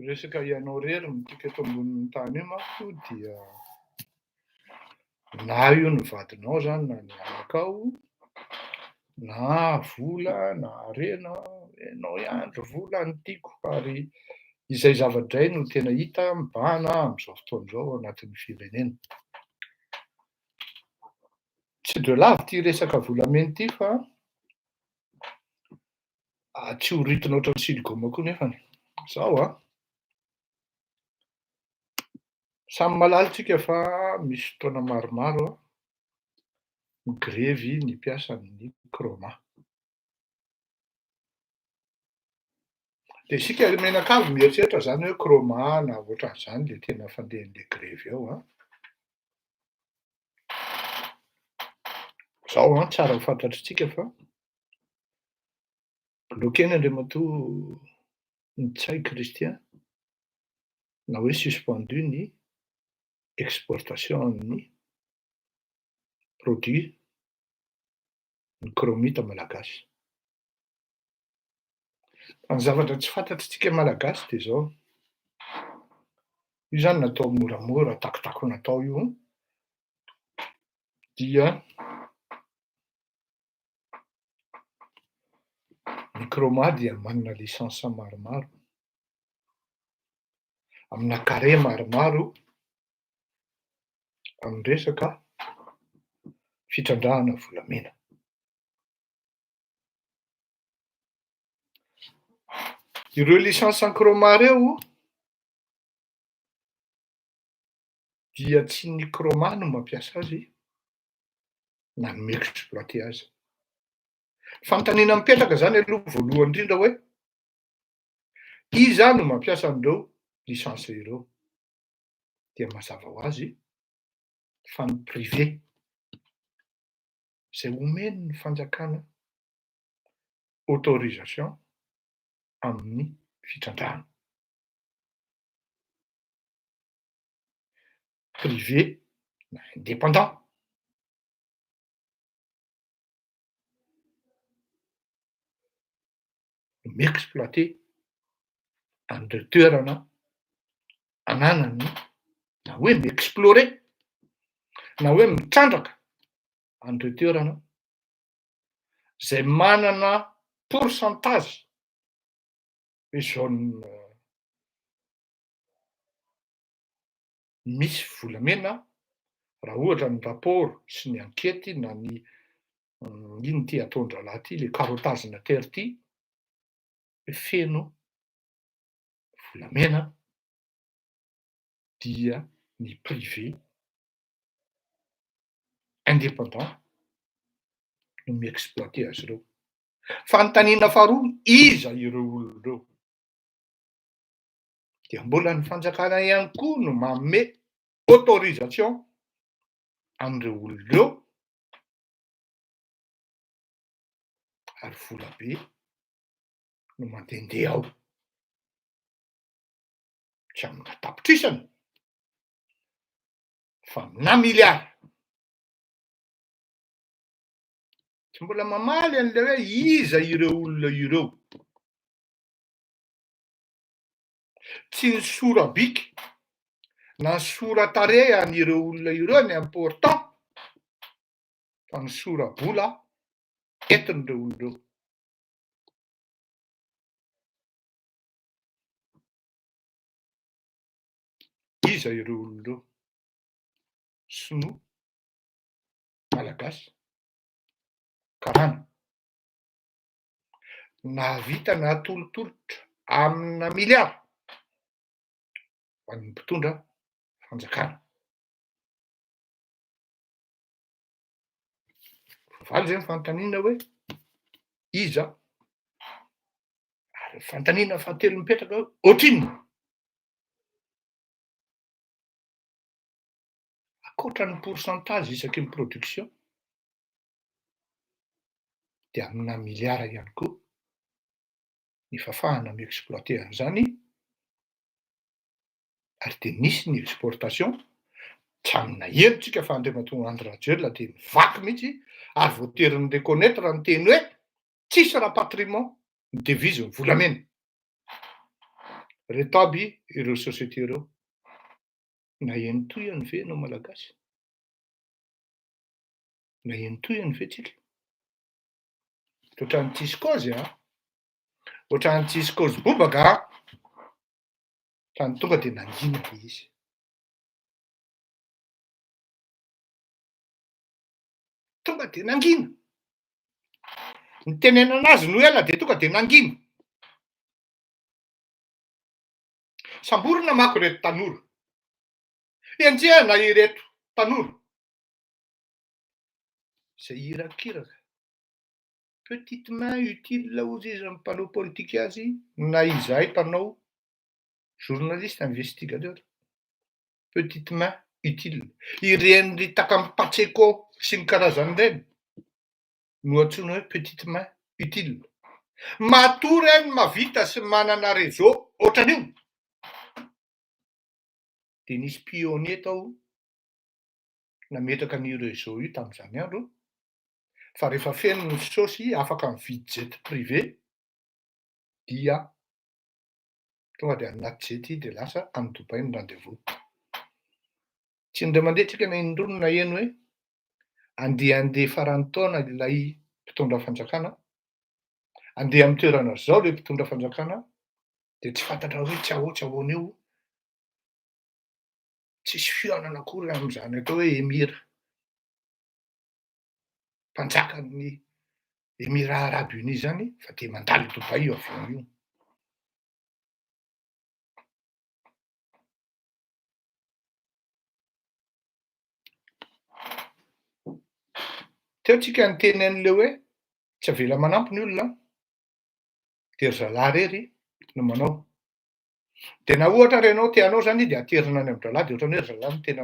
Resaka ianao rery mitika eto ambonin'ny tany io manko dia na io ny vadinao zany na ny anakao na vola na harena enao ihany ry vola no tiako ary izay zavadray no tena hita mibahana amin'izao fotoana izao ao anatin'ny firenena. Tsy de lavo ty resaka volamena ty fa tsy horitina ohatran'ny siligoma koa nefany. Zao samy malalitsika fa misy fotoana maromaro migrevy ny mpiasan'ny kroma. De isika menakavy mieritreritra zany hoe kroma na ohatran'izany le tena fandehan'le grevy ao Zao tsara ho fantatritsika fa bloquena Andriamatoa ny tsay Christian na hoe suspendu ny exportation amin'ny produit ny kromita malagasy. Ny zavatra tsy fantatritsika malagasy de zao. Io zany natao moramora, takotako natao io dia ny kroma dia manana lisansa maromaro, amina carré maromaro am'resaka fitrandrahana volamena. Ireo lisansa kroma reo dia tsy ny kroma no mampiasa azy na ny mi-exploiter azy. Fanontaniana mipetraka zany aloha voalohany indrindra hoe iza no mampiasa an'ireo lisansa ireo dia mazava ho azy fa ny privé zay omeny ny fanjakana autorisation amin'ny fitrandrahana. Privé na indépendant. Mi-exploiter an'ireo toerana ananany na hoe mi-explorer na hoe mitrandraka an'ireo toerana zay manana pourcentage hoe zao misy volamena raha ohatra ny rapport sy ny ankety na ny ino ty ataon-drahalahy ty le carotagena terre ty feno volamena dia ny privé indépendant no mi-exploiter azy ireo. Fanontaniana faharoa, iza ireo olona ireo? Dia mbola ny fanjakana ihany koa no manome autorisation an'ireo olona ireo ary vola be no mandehandeha ao. Tsy amina tapitrisana fa na miliara. Tsy mbola mamaly an'le hoe iza ireo olona ireo. Tsy ny sorabiky nansoratarehan'ireo olona ireo ny important fa ny sora-bola entin'ireo olon'ireo. Iza ireo olon'ireo? Sinoa, malagasy, karana. Nahavita natolotolotra amina miliara ho an'ny mpitondra fanjakana. Valy zay fantaniana hoe iza ary fantaniana fahatelo mipetraka hoe ohatrinona. Akoatra ny pourcentage isaky ny production dia amina miliara ihany koa ny fafahana mi-exploiter an'izany ary dia nisy ny exportation tsy amina henontsika fa andriamatonga Andry Rajoelina dia mivaky mihitsy ary voatery ny reconnaître ny teny hoe tsisy rapatriement ny devise ny volamena. Reto aby ireo société ireo na enotohany ve ianao malagasy? Na enotohany ve tsika? Ohatran'ny tsisy cause ohatran'ny tsisy cause bobaka ohatran'ny tonga dia nangina be izy. Tonga dia nangina. Ny tenenana azy no ela dia tonga dia nangina. Samborina manko reto tanora. Enjehana ireto tanora. Izay hirakiraka. Petite main utile hozy izy amin'ny mpanao politika azy na izahay mpanao journaliste investigateur. Petite main utile. Ireny ritaka amin'ny Pacheco sy ny karazan'ireny no antsoina hoe petite main utile. Matory any mavita sy manana réseau ohatran'io. Dia nisy pionnier tao nametraka an'io réseau io tamin'izany andro fa rehefa feno ny saosy afaka mividy jet privé dia tonga dia anaty jet dia lasa any Dubai ny rendez-vous. Tsy indray mandeha tsika na indrono na eno hoe andeha faran'ny taona ilay mpitondra fanjakana, andeha amin'ny toerana zao ilay mpitondra fanjakana dia tsy fantatra hoe tsy ahoana io. Tsisy fihaonana akory amin'izany atao hoe émir. Mpanjakan'ny Émirats Arabes Unis zany fa dia mandalo Dubai io avion io. Teo tsika niteny an'ilay hoe tsy avela manampy ny olona dia ry zalahy rery no manao. Dia na ohatra ary ianao tianao zany dia aterina any amin'ny zalahy dia ohatran'ny hoe ry zalahy no tena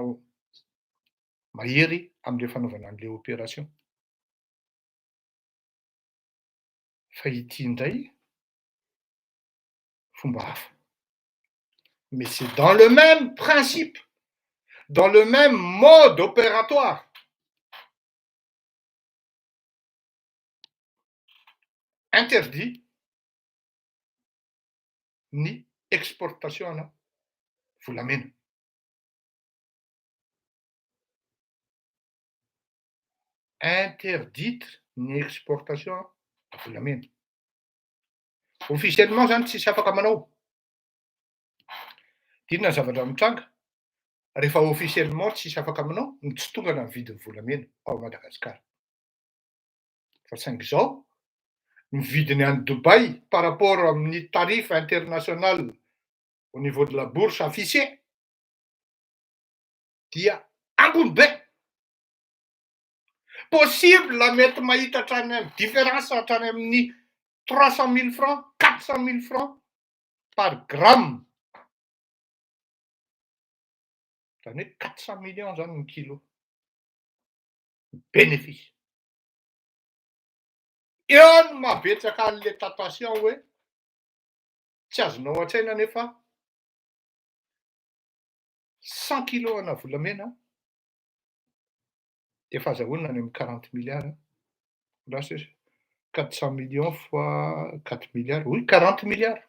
mahery amin'ilay fanaovana an'ilay opération. Fa ity indray fomba hafa. Mais c'est dans le même principe, dans le même mode opératoire. Interdit ny exportation ana volamena. Interdite ny exportation volamena. Officiellement zany tsisy afaka manao. Inona ny zavatra mitranga? Rehefa officiellement tsisy afaka manao, mitsitongana ny vidin'ny volamena ao Madagasikara. Fa saingy izao, ny vidiny any Dubai par rapport amin'ny tarif international au niveau de la bourse affiché dia ambony be. Possible mety mahita hatrany amin'ny différence hatrany amin'ny 300 000 francs, 400 000 francs par gramme. Zany hoe 400 millions zany ny kilo. Bénéfice. Eo no mabetsaka an'ilay tentation hoe tsy azonao an-tsaina nefa 100 kilos ana volamena dia efa azahoana any amin'ny 40 milliards. Lasa 400 millions fois 4 milliards, oui 40 milliards.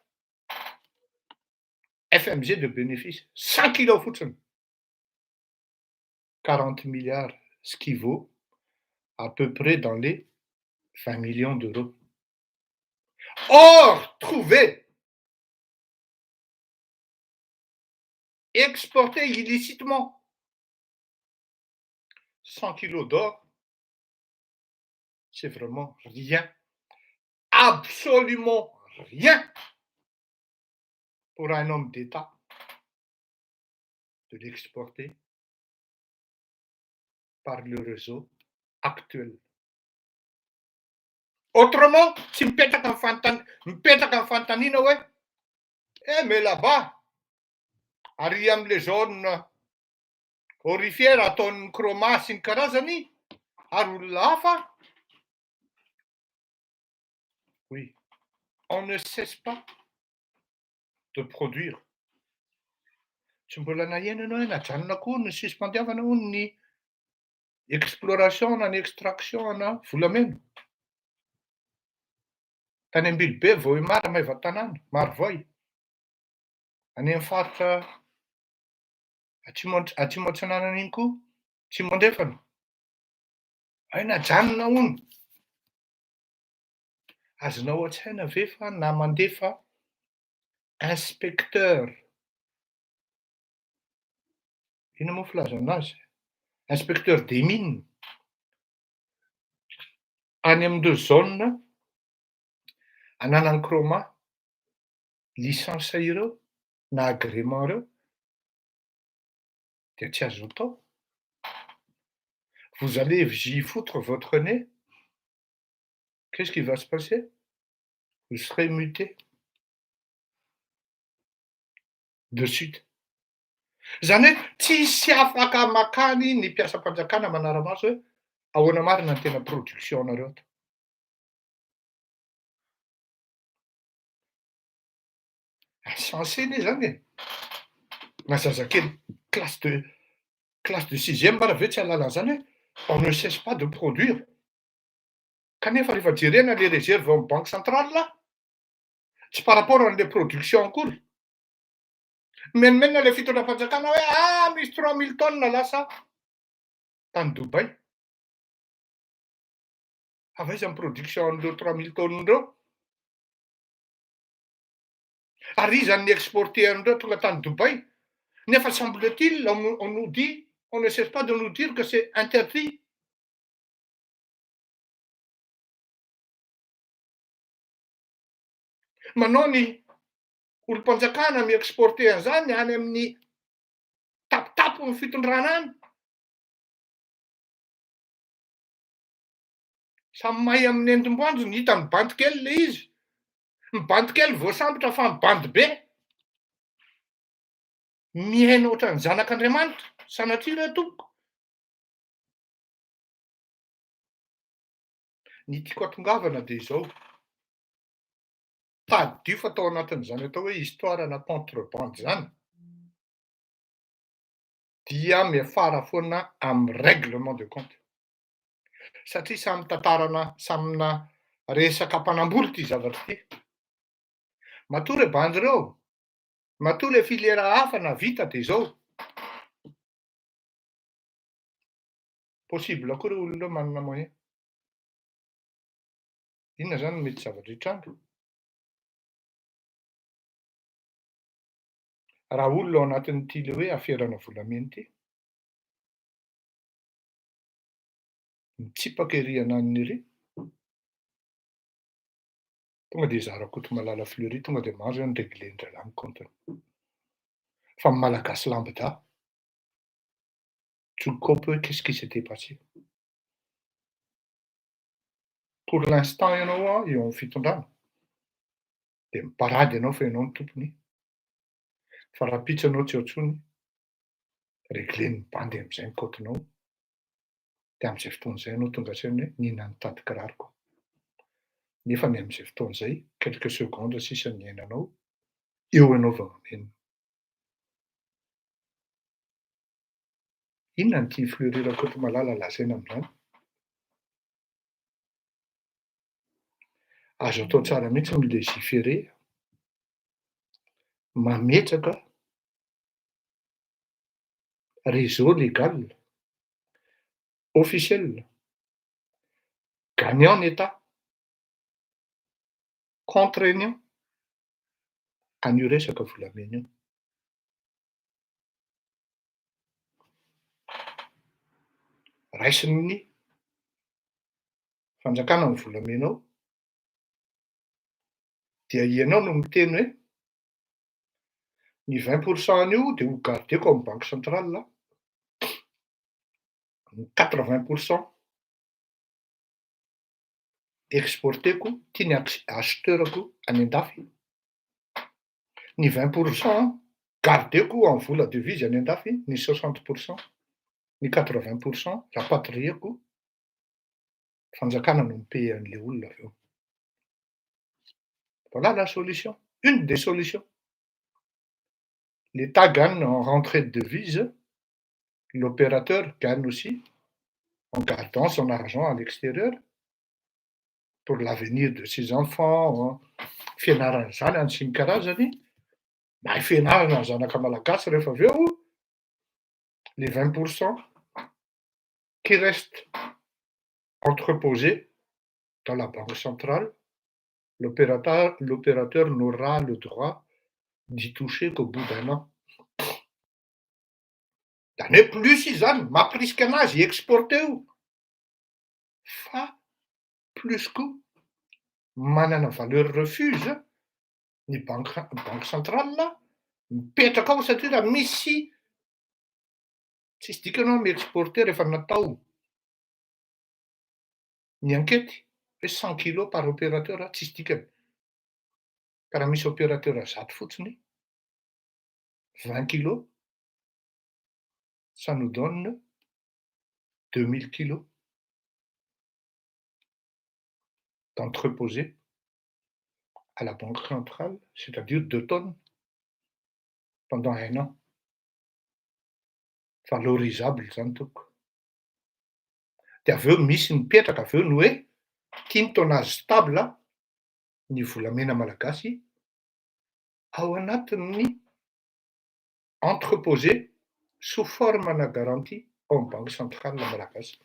FMG de bénéfice, 100 kilos fotsiny. 40 milliards, ce qui vaut à peu près dans les 20 millions d'euros. Or, trouvé, exporté illicitement 100 kilos d'or, c'est vraiment rien, absolument rien pour un homme d'État de l'exporter par le réseau actuel. Autrement, si me pète un fantanino, ouais. Mais là-bas, à Riam les jaunes, horrifier à ton chroma sin karazani, à Roulafa. Oui, on ne cesse pas de produire. Tsy mbola naheno ianao hoe najanona koa ny suspendiavana hono ny exploration na ny extraction na volamena. Tany Ambilobe vao mara Maivatanana, Marivoy. Any amin'ny faritra atsimo antsinanana iny koa, Atsimo andrefana. Hay najanona hono. Azonao an-tsaina ve fa na mandefa inspecteur. Ina moa filaza anazy? Inspecteur des mines. Any amin'ireo zone ananan'ny chroma, licence ireo na agrément ireo dia tsy azo atao. Vous allez y foutre votre nez. Qu'est-ce qui va se passer? Vous serez muté. De suite. Zany hoe tsisy afaka makany ny mpiasam-panjakana manara-maso hoe ahoana marina ny tena production nareo ato. Insensé ne zany e. Na zazakely classe de 6e bara ve tsy ahalala an'zany hoe on ne cesse pas de produire. Kanefa rehefa jerena le réserve amin'ny banque centrale là, tsy par rapport an'le production akory. Menomenona le fitondram-panjakana hoe misy 3000 tonnes lasa tany Dubai. Avaiza ny production an'ireo 3000 tonnes ireo? Ary iza ny exporter an'ireo tonga tany Dubai? Nefa semble-t-il, on nous dit, on ne cesse pas de nous dire que c'est interdit. Manao ny olom-panjakana mi-exporter an'izany any amin'ny tapitapo ny fitondrana any. Samy mahay amin'ny endom-boanjo ny hita mibanty kely le izy. Mibanty kely voasambotra fa mibandy be. Miaina ohatran'ny zanak'Andriamanitra, sanatria re tompoko. Ny tiako atongavana dia izao. Tadio fa tao anatin'izany atao hoe histoire-na contrebande zany. Dia miafara foana amin'ny règlement de compte. Satria samy tantarana, samina resaka mpanamboly ty zavatra ty. Matoa le bandy ireo, matoa le filiera hafa na vita dia izao. Possible akory olona manana moyen. Inona zany mety zavatra hitranga? Raha olona ao anatin'ity le hoe aferana volamena ity, mitsipaka ery ananiny ery, tonga dia zara koto malala fleury, tonga dia maro zany réglé indray amin'ny comptiny. Fa amin'ny malagasy lambda, tsoiko un peu qu'est-ce qui s'était passé. Pour l'instant ianao eo amin'ny fitondrana, dia miparady ianao fa ianao ny tompony. Fa raha pitsanao tsy ao intsony, réglé ny bandy amin'izay ny comptinao. Dia amin'izay fotoan'izay ianao tonga saina hoe ninona no tady kiraroko. Nefa ny amin'izay fotoan'izay, quelques secondes sisa ny iainanao, eo ianao vao mameno. Inona ny tia Fleury Rakotomalala lazaina amin'izany? Azo atao tsara mihitsy mila légiférer, mametraka réseau légal officiel, gagnant en État, contraignant, anio resaka volamena io. Raisin'ny fanjakana ny volamenao dia ianao no miteny hoe ny 20% an'io de ho gardeko amin'ny banque centrale a, ny 80% exporteko tiany acheteurako any andafy, ny 20% gardeko amin'ny vola devise any andafy, ny 60%, ny 80% rapatrieko, fanjakana no mi-paye an'le olona avy eo. Voilà la solution, une des solutions. L'État gagne en rentrée de devises, l'opérateur gagne aussi en gardant son argent à l'extérieur pour l'avenir de ses enfants, fianarany zanany sy ny karazany, na fianarana ny zanaka malagasy rehefa avy eo, les 20% qui restent entreposés dans la banque centrale, l'opérateur n'aura le droit d'y toucher qu'au bout d'un an. Zany hoe plus izany, mampirisika anazy exporter io, fa plus koa manana valeur refuge ny banque centrale mipetraka ao satria raha misy tsisy dikany hoe mi-exporter rehefa natao ny ankety hoe 100 kilos par opérateur tsisy dikany, ka raha misy opérateur 100 fotsiny, 20 kilos, ça nous donne 2000 kilos d'entreposés à la banque centrale, c'est-à-dire 2 tonnes pendant un an. Valorisable zany tompoko. De avy eo misy mipetraka avy eo ny hoe tia ny tonnage stable ny volamena malagasy ao anatin'ny entreposé sous forme-na garantie ao amin'ny banque centrale malagasy.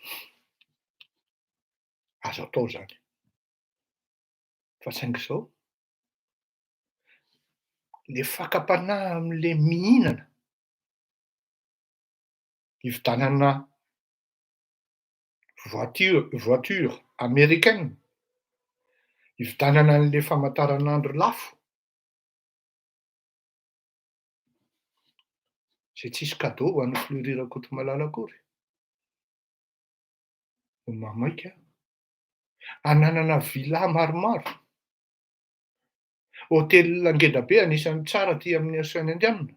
Azo atao zany. Fa saingy zao, le fakapanahy am'le mihinana hividanana voiture américaine, hividanana an'le famataranandro lafo, zay tsisy cadeau ho an'ny fleurir-Kotomalala akory. No mamaika, ananana villa maromaro, hôtely ngeda be anisan'ny tsara aty amin'ny Océan Indiana,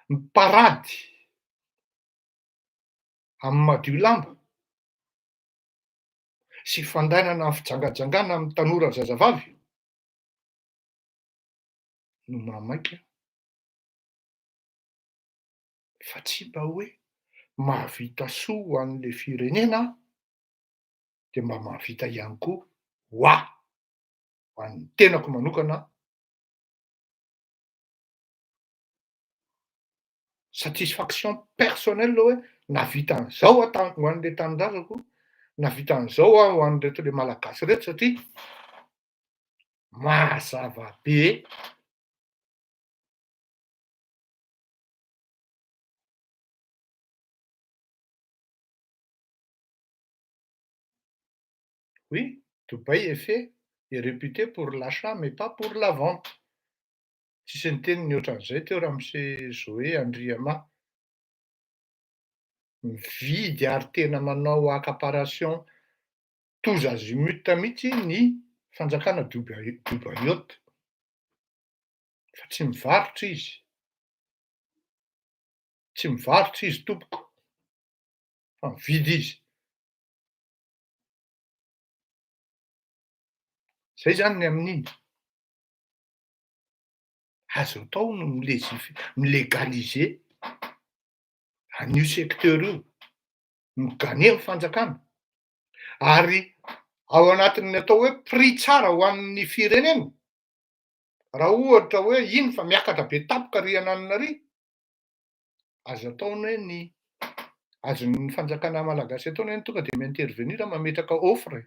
miparady amin'ny madio lamba sy fandainana amin'ny fijangajangana amin'ny tanora zazavavy, no mamaika fa tsy mba hoe mahavita soa ho an'le firenena de mba mahavita ihany koa ho an'ny tenako manokana satisfaction personnelle hoe navita an'izao ho an'le tanindrazako, navita an'izao ho an'reto le malagasy reto satria mazava be. Oui, Dubaï est réputé pour l'achat mais pas pour la vente. Tsisy niteniny ohatran'izay teo Ramose Zoe Andriama. Mividy ary tena manao accaparation tous azimuts mihitsy ny fanjakana Dubaïot. Fa tsy mivarotra izy. Tsy mivarotra izy tompoko, fa mividy izy. Zay zany ny amin'iny. Azo atao no milégaliser an'io secteur io, migane ny fanjakana, ary ao anatin'ny atao hoe prix tsara ho an'ny firenena. Raha ohatra hoe iny fa miakatra be tapoka ry ananina ry, azo ataony hoe ny azon'ny fanjakana malagasy ataony any tonga dia mi-intervenir mametraka offre.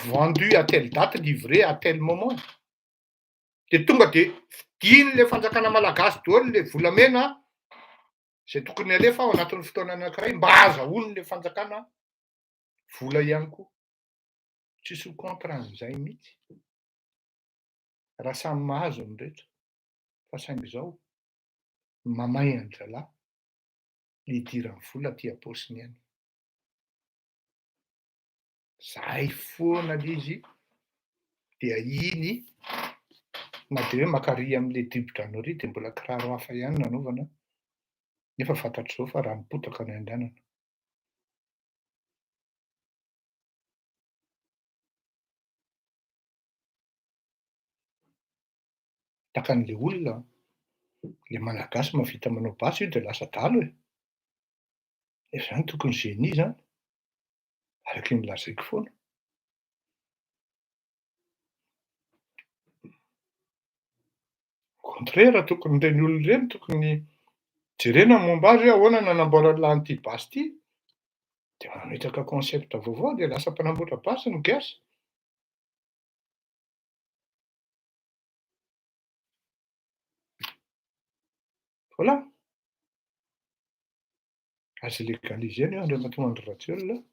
Vendu à telle date, livré à tel moment. Dia tonga dia vidiny le fanjakana malagasy daholo le volamena zay tokony alefa ao anatin'ny fotoana anankiray mba azahoany le fanjakana vola ihany koa. Tsisy ho contrat an'izay mihitsy. Raha samy mahazo ny rehetra. Fa saingy izao mamay an-dralahy hidiran'ny vola aty am-paosiny any. Zay foana izy dia iny na dia hoe makary amin'ilay dibo-dranory dia mbola kiraro hafa ihany nanaovana. Nefa fantatro izao fa raha nipotaka ny andehanana. Takan'ilay olona, le malagasy mahavita manao basy io dia lasa dalo e. Efa izany tokony génie izany. Araky ny lazaiko foana. Contraire, tokony ireny olona ireny tokony jerena momba azy hoe ahoana nanamboarana an'ity basy ity. Dia mametraka concept vaovao dia lasa mpanamboatra basy ny gasy. Voilà. Azo légaliser io Andriamatoa Rajoelina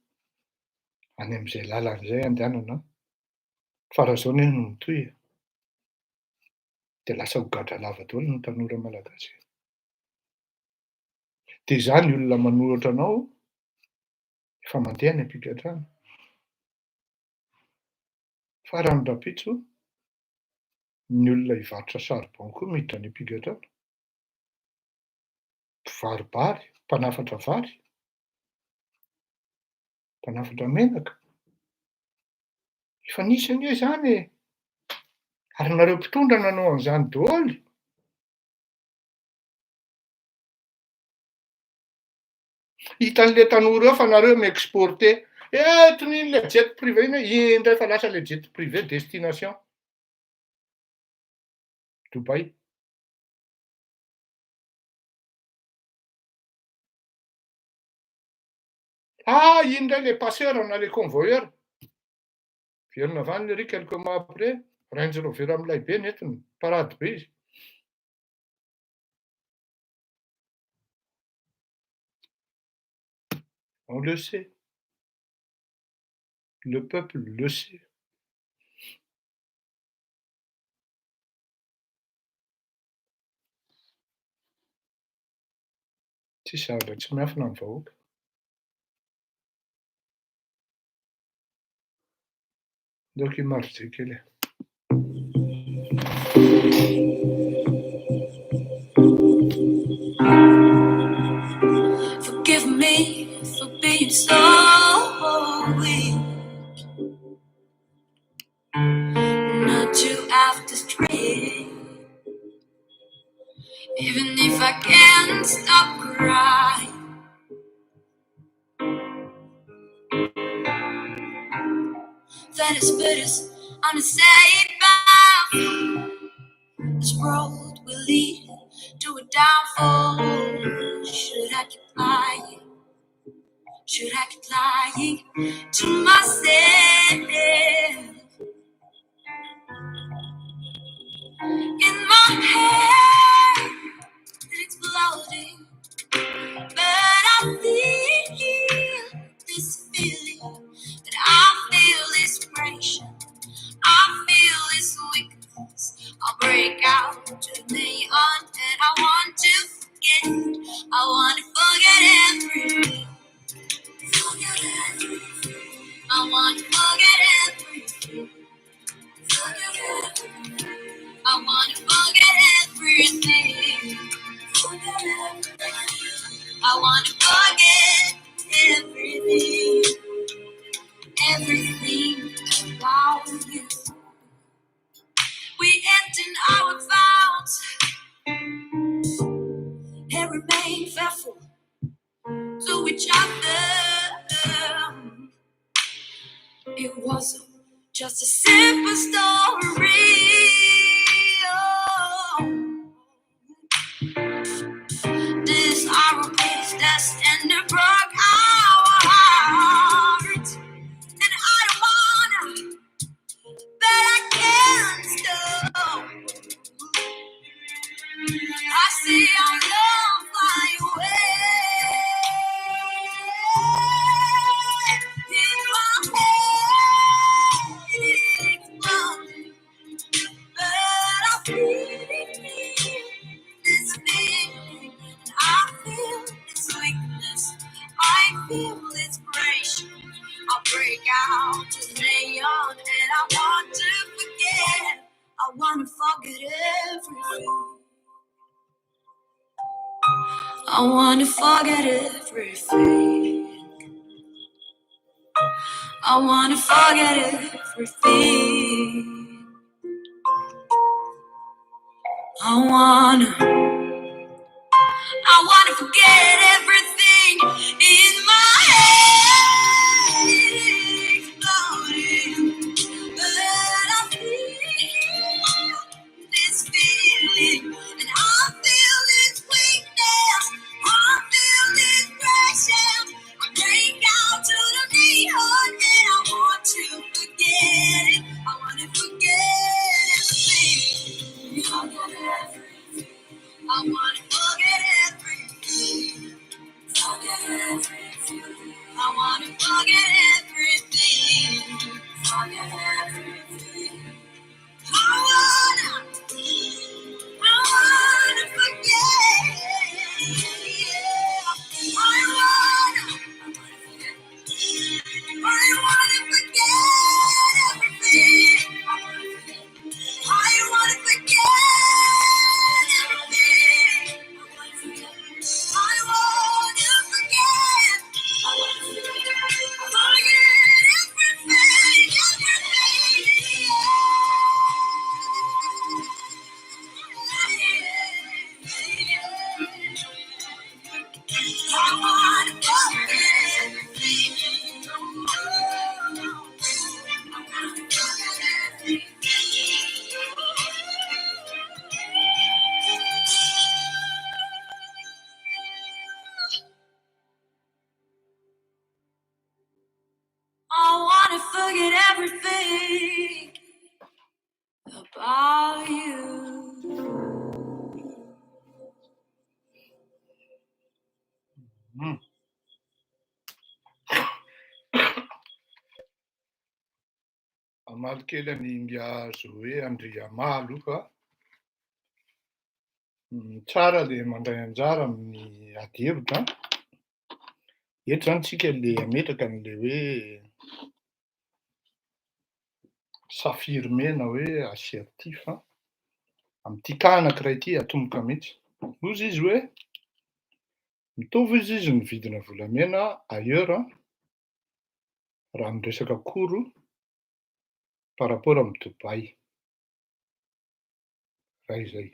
any amin'izay lalan'izay andehanana. Fa raha izao no mitohy dia lasa ho gadra lava daholo ny tanora malagasy. Dia izany olona manoratra anao efa mandeha any am-pigadrana. Farany rapitso ny olona hivarotra saribao koa miditra any am-pigadrana. Mpivaribary, mpanafatra vary, mpanafatra menaka. Efa nisy anie izany e. Ary nareo mpitondra nanao an'izany daholo. Hitan'ilay tanora eo fa nareo mi-exporter. Eton'iny le jet privé iny indray fa lasa le jet privé destination Dubai. Iny indray le passeur na le convoyeur. Verina avy any ry quelques mois après, Range Rover amin'ilay be netiny, parady be izy. On le sait. Le peuple le sait. Tsisy zavatra tsy miafina amin'ny vahoaka. Ndeoko himaroje kely e. Forgive me for being so weak, not to after straight. Even if I can't stop crying, that is bitter on a safe path. This road will lead to a downfall. Should I keep lying? Should I keep lying to myself? In my head, it's exploding, but I feel this feeling, that I feel this pressure, I feel this weakness. I'll break out to neon and I want to forget. I want to forget everything. Forget everything. I want to forget everything. Forget everything. I want to forget everything. Forget everything. I want to forget everything. Everything about you. We end in our vows and remain faithful to each other. It was just a simple story. Oh. This our greatest test and the break out to neon and I want to forget. I want to forget everything. I want to forget everything. I want to forget everything. I want to forget everything in my head. Exploding, but I feel this feeling, and I feel this weakness. I feel this pressure. I break out to the neon, and I want to forget it. I want to forget everything. Forget everything. I want to forget everything. Forget everything. I want to forget everything. Forget everything. I wanna forget. Yeah. I wanna forget everything. I wanna forget everything. I wanna forget. I wanna forget everything about you. Amalokely ny azo hoe Andriamalo fa tsara le mandray anjara amin'ny ady hevitra. Eto zany tsika le ametraka an'le hoe s'affirmer na hoe assertif amin'ity cas anankiray ity atomboka mihitsy. Ozy izy hoe mitovy izy izy ny vidina volamena ailleurs raha miresaka koro par rapport amin'ny Dubai. Raha izay.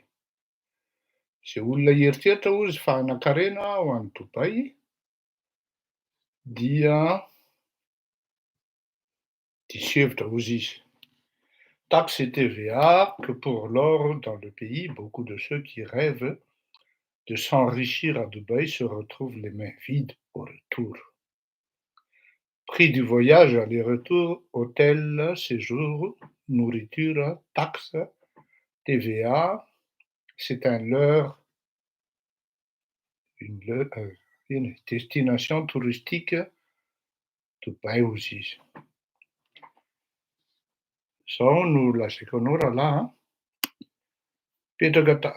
Zay olona heritreritra ozy fa hanan-karena ho an'ny Dubai dia diso hevitra ozy izy. Taxe et TVA que pour l'or dans le pays, beaucoup de ceux qui rêvent de s'enrichir à Dubaï se retrouvent les mains vides au retour. Prix du voyage, aller-retour, hôtel, séjour, nourriture, taxes, TVA, c'est une destination touristique Dubai ozy izy. Zao no lazaiko anao rahalahy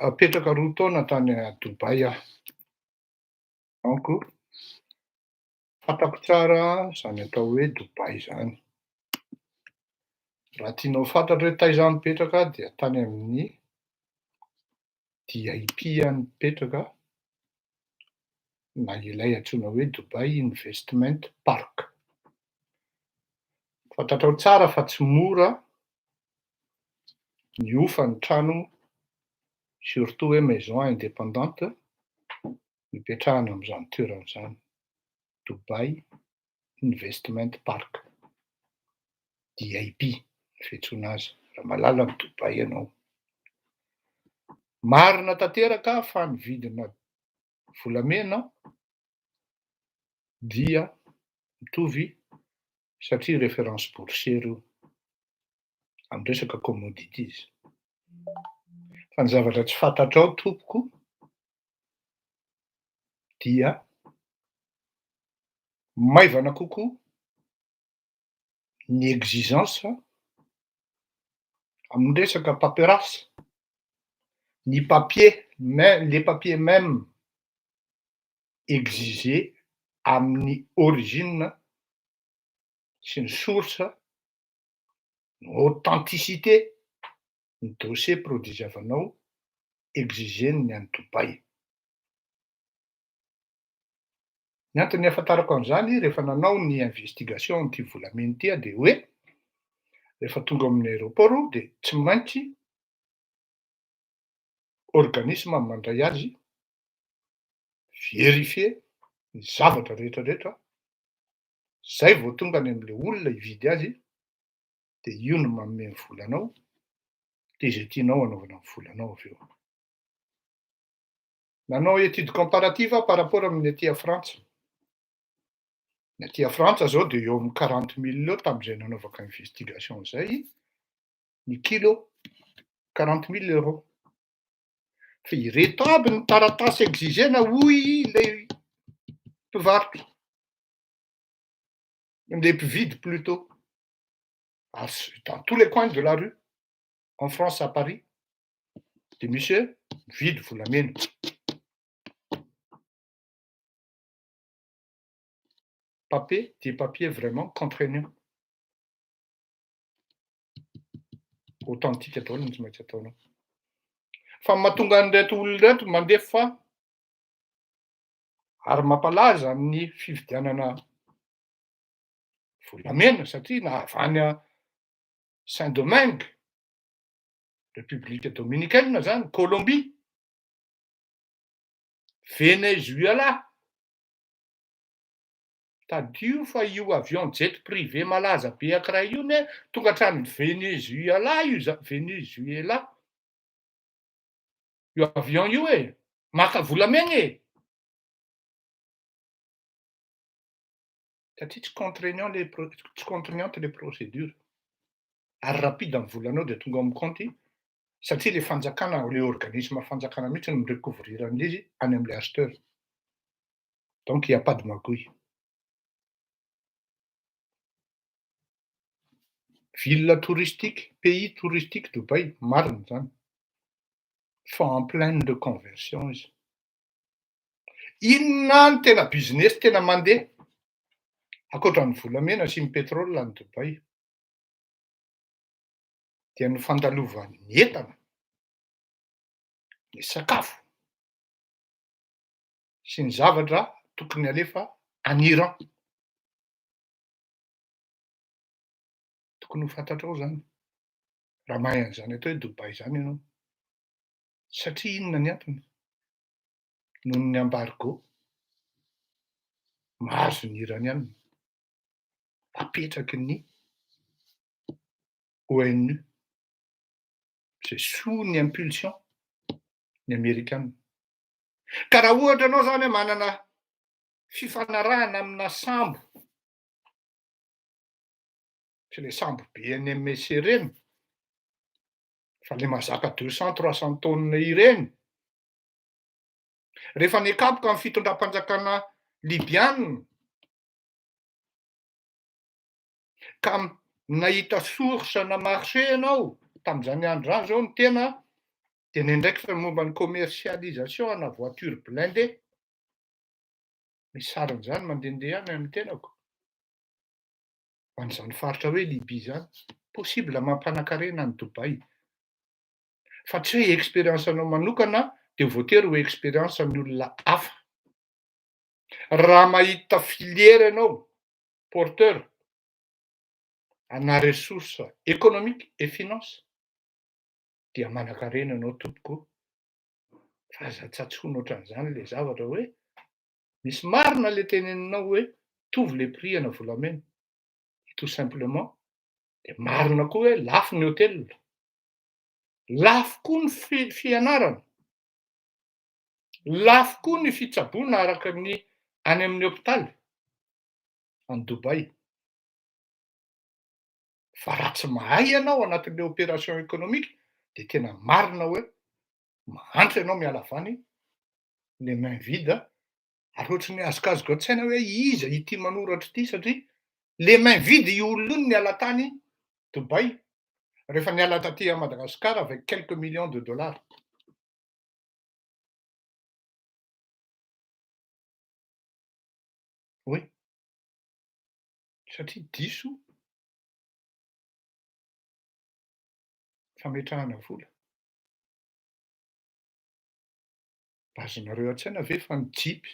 apetraka roa taona tany à Dubai aho. Donc fantako tsara zany atao hoe Dubai zany. Raha tianao fantatra hoe taiza mipetraka aho dia tany amin'ny DIP any mipetraka na ilay antsoina hoe Dubai Investment Park. Fantatrao tsara fa tsy mora ny ofa ny trano, surtout hoe maison indépendante mipetrahana amin'izany toerana izany. Dubai Investment Park, DIP fiantsoana azy, raha mahalala amin'ny Dubai ianao. Marina tanteraka fa ny vidina volamena dia mitovy satria référence boursière io amin'ny resaka commodities. Fa ny zavatra tsy fantatrao tompoko dia maivana kokoa ny exigence amin'ny resaka paperasse, les papiers même exigés amin'ny origine sy ny source, ny authenticité ny dossier produit avanao exigeny ny any Dubai. Ny antony ahafantarako an'izany rehefa nanao ny investigation an'ity volamena ity dia hoe rehefa tonga amin'ny aéroport dia tsy maintsy organisme mandray azy vérifier ny zavatra rehetrarehetra, zay vao tonga any amin'ilay olona hividy azy dia io no manome ny volanao dia izay tianao anaovana ny volanao avy eo. Nanao étude comparative par rapport amin'ny aty Frantsa. Ny aty Frantsa zao dia eo amin'ny 40 000 eo tamin'izay nanaovako investigation zay, ny kilo 40 000 euros. Fa ireto aby ny taratasy exigena hoy ilay mpivarotra, ilay mpividy plutôt, dans tous les coins de la rue, en France à Paris, dia misy mividy volamena. Papier, des papiers vraiment contraignants. Authentique atao ny tsy maintsy ataonao. Fa mahatonga an'ireto olona reto mandefa ary mampalaza ny fividianana volamena satria na avy any Saint-Domingue, République dominicaine zany, Colombie, Venezuela, tadio fa io avion jet privé malaza be ankiray io ne tonga hatrany Venezuela Venezuela. Io avion io maka volamena satria tsy contraignante les procédures. Ary rapide amin'ny volanao dia tonga amin'ny compte satria le fanjakana, le organisme fanjakana mihitsy no mirecouvrir an'izy any amin'ilay acheteur. Donc il n'y a pas de magouille. Ville touristique, pays touristique Dubaï, marina zany. Fa en pleine de conversion izy. Inona ny tena business tena mandeha ankoatran'ny volamena sy ny pétrole any Dubaï? Dia ny fandalovany entana, ny sakafo sy ny zavatra tokony alefa any Iran. Tokony ho fantatrao zany raha mahay an'izany atao hoe Dubaï zany ianao. Satria inona ny antony? Noho ny embargo mahazo ny Iraniana apetraky ny ONU, c'est sous ny impulsion ny Amerikana. Ka raha ohatra ianao zany hoe manana fifanarahana amina sambo, sy le sambo BNMC ireny, fa le mazaka 200-300 tonnes ireny, rehefa nikapoka amin'ny fitondram-panjakana libianina ka nahita source na marché ianao tamin'izany andro zany zao ny tena dia nendraiky fa momba ny commercialisation na voiture blindée, misy sarin'izany mandehandeha any amin'ny tenako ho an'izany faritra hoe Libye zany. Possible mampanankarena any Dubaï. Fa tsy hoe expérience anao manokana dia voatery ho expérience ny olona hafa. Raha mahita filière ianao, porteur ana ressource économique et finance, dia manankarena ianao tompoko. Fa aza tsy antsoina ohatran'izany le zavatra hoe misy marina le teneninao hoe mitovy le prix ana volamena. Tout simplement, dia marina koa hoe lafo ny hôtel, lafo koa ny fianarana, lafo koa ny fitsaboana araka ny any amin'ny hôpitaly any Dubaï. Fa raha tsy mahay ianao anatin'ilay opération économique dia tena marina hoe mahantra ianao miala avany les mains vides, ary ohatran'ny azokazoko an-tsaina hoe iza ity manoratra ity satria les mains vides io olona io niala tany Dubaï rehefa niala taty Madagascar avec quelques millions de dollars. Oui. satria diso fametrahana vola. Azonareo an-tsaina ve fa ny Jeep,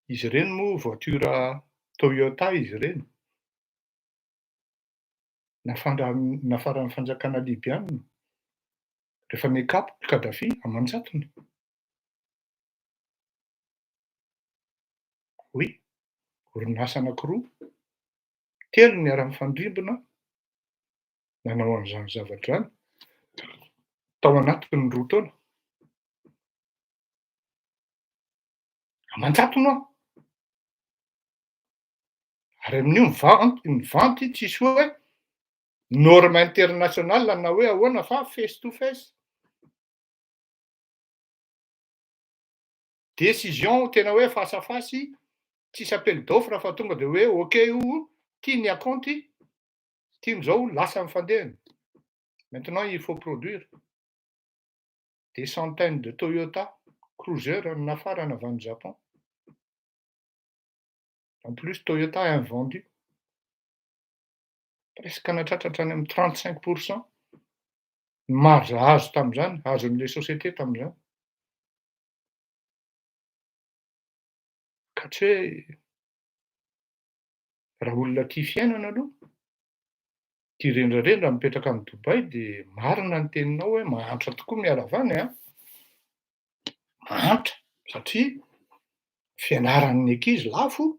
izy ireny moa voiture Toyota izy ireny. Nafaran'ny fanjakana libiana rehefa nikapoka Kadhafi aman-jatony. Oy, orinasa anankiroa, telo niara-mifandrimbona nanao an'izany zavatra izany tao anatiny 2 taona. Aman-jatony ao! Ary amin'io mivanty tsisy hoe norme internationale na hoe ahoana fa face to face. Décision tena hoe face à face, tsisy appel d'offre fa tonga de hoe OK io, tia ny akaonty, tian'izao lasa mifandehany. Maintenant il faut produire des centaines de Toyota Cruiser nafarana avy any Japon. En plus Toyota a vendu presque nahatratratra any amin'ny 35% ny marge azo tamin'izany, azon'ilay société tamin'izany. Ka tsy hoe raha olona tia fiainana aloha, tia rendrarendra mipetraka any Dubai de marina ny teninao hoe mahantra tokoa miala avy any a. Mahantra satria fianaran'ny ankizy lafo,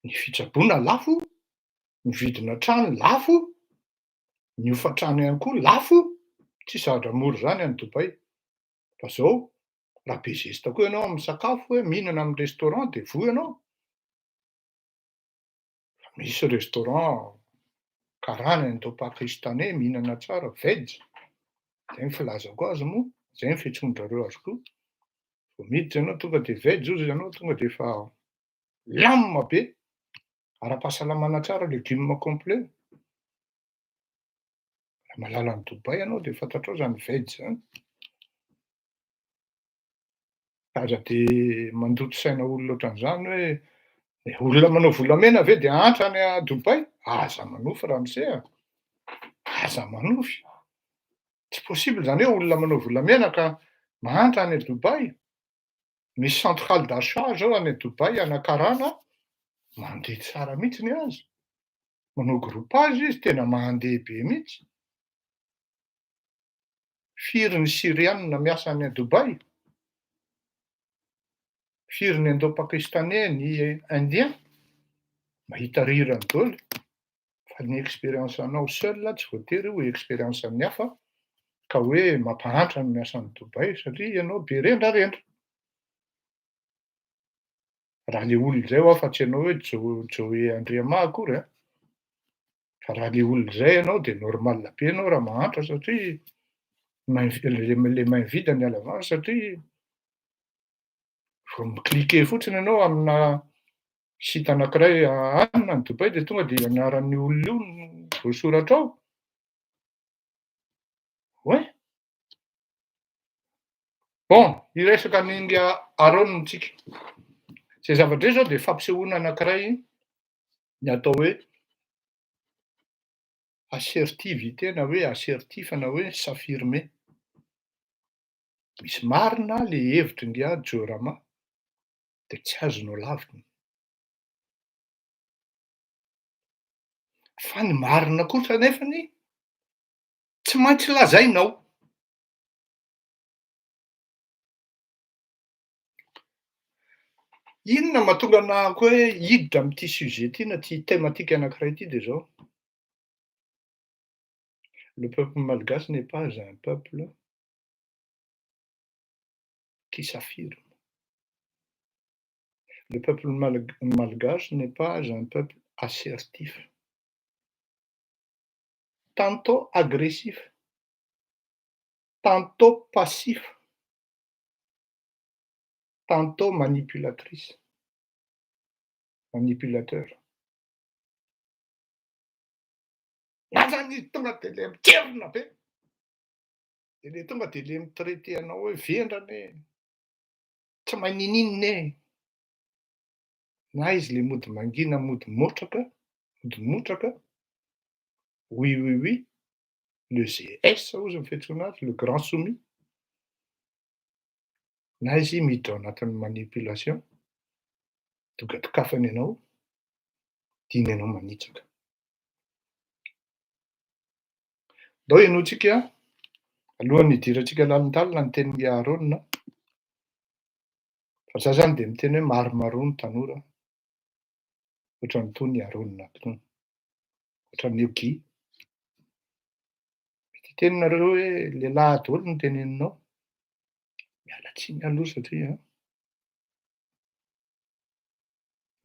ny fitsaboana lafo, ny vidina trano lafo, ny hofa-trano ihany koa lafo, tsy zavatra mora zany any Dubai. Fa zao raha be zesta koa ianao misakafo hoe mihinana amin'ny restaurant de voa ianao. Misy restaurant karaha ny Indo-Pakistanais mihinana tsara veg, zay ny filazako azy moa, zay ny fiantsoan'zareo azy koa. Vao miditra ianao tonga de veg hozy ianao tonga de efa lamina be, ara-pahasalamana tsara, légume complet. Raha mahalala any Dubai ianao de fantatrao zany veg zany. Aza de mandoto saina olona ohatran'izany hoe olona manao volamena ve de hantra any a Dubai? Aza manofy ramose a! Aza manofy! Tsy possible zany hoe olona manao volamena ka mahantra any a Dubai. Misy centrale d'achat zao any a Dubai anakarana, mandeha tsara mihitsiny azy. Manao groupage izy tena mandeha be mihitsy. Firy ny Syriana miasa any a Dubai? Firy ny Indo-Pakistanais, ny Indien? Mahita rirany daholo. Fa ny expérience anao seul tsy voatery ho expérience an'ny hafa ka hoe mampahantra ny miasa any Dubai satria ianao be rendrarendra. Raha le olona zay ho afa-tsy ianao hoe Joe Andriama akory a. Fa raha le olona zay ianao de normal be ianao raha mahantra satria le main vide miala avany satria vao mi-cliquer fotsiny ianao amina site anankiray any na Dubai de tonga de anaran'io olona io no voasoratra ao. Oay! Bon, hiresaka an'iny Aaron tsika. Zay zavatra zay zao de fampisehoana anankiray ny atao hoe assertivité na hoe assertif na hoe s'affirmer. Misy marina le hevitry Diorama de tsy azonao lavitra. Fa ny marina kosa nefany tsy maintsy lazainao. Inona mahatonga anahako hoe hiditra am'ty sujet ty na ty thématique anankiray ty de zao. Le peuple malgache n'est pas un peuple qui s'affirme. Le peuple malgache n'est pas un peuple assertif. Tantôt agressif, tantôt passif, tantôt manipulateur. Na zany izy tonga de le miterina be, de le tonga de le mitraité anao hoe vendrana e, tsy mahay ninino e. na izy le mody mangina, mody motraka, oui, le GS ozy mifetrona azy, le grand soumis, na izy miditra ao anatin'ny manipulation, dogadokafany ianao, tiany ianao manitsaka. Ndao ianoantsika alohan'ny hidirantsika lalindalina ny tenin'ny Aronina, fa za zany de miteny hoe maromaro ny tanora ohatran'itony Aronina itony, ohatran'ny Eogi. Mety hiteninareo hoe lehilahy daholo no teneninao, miala tsiny aloha satria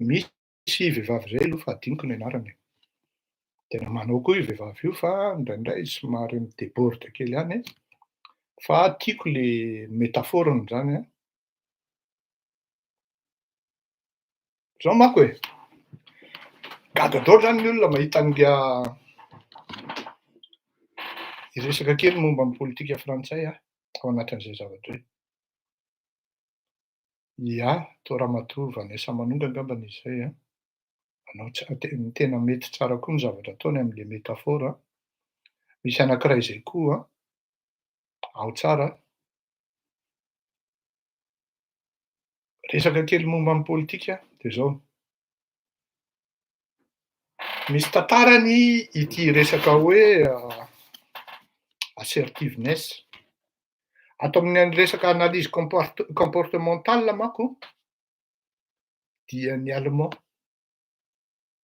misy vehivavy zay aloha fa adinoko ny anarany. Tena manao koa io vehivavy io fa indraindray somary midéborde kely ihany fa tiako le métaphorony zany Zao manko e, gaga daholo zany ny olona mahita hiresaka kely momba ny politika frantsay ao anatin'izay zavatra hoe ia, tao Ramatoa Vanessa Manonga angambany izy zay manao tena mety tsara koa ny zavatra ataony am'le métaphore misy anankiray zay koa ao tsara resaka kely momba ny politika de zao. Misy tantarany ity resaka hoe assertiveness. Ato amin'ny resaka analyse comportementale manko dia ny allemand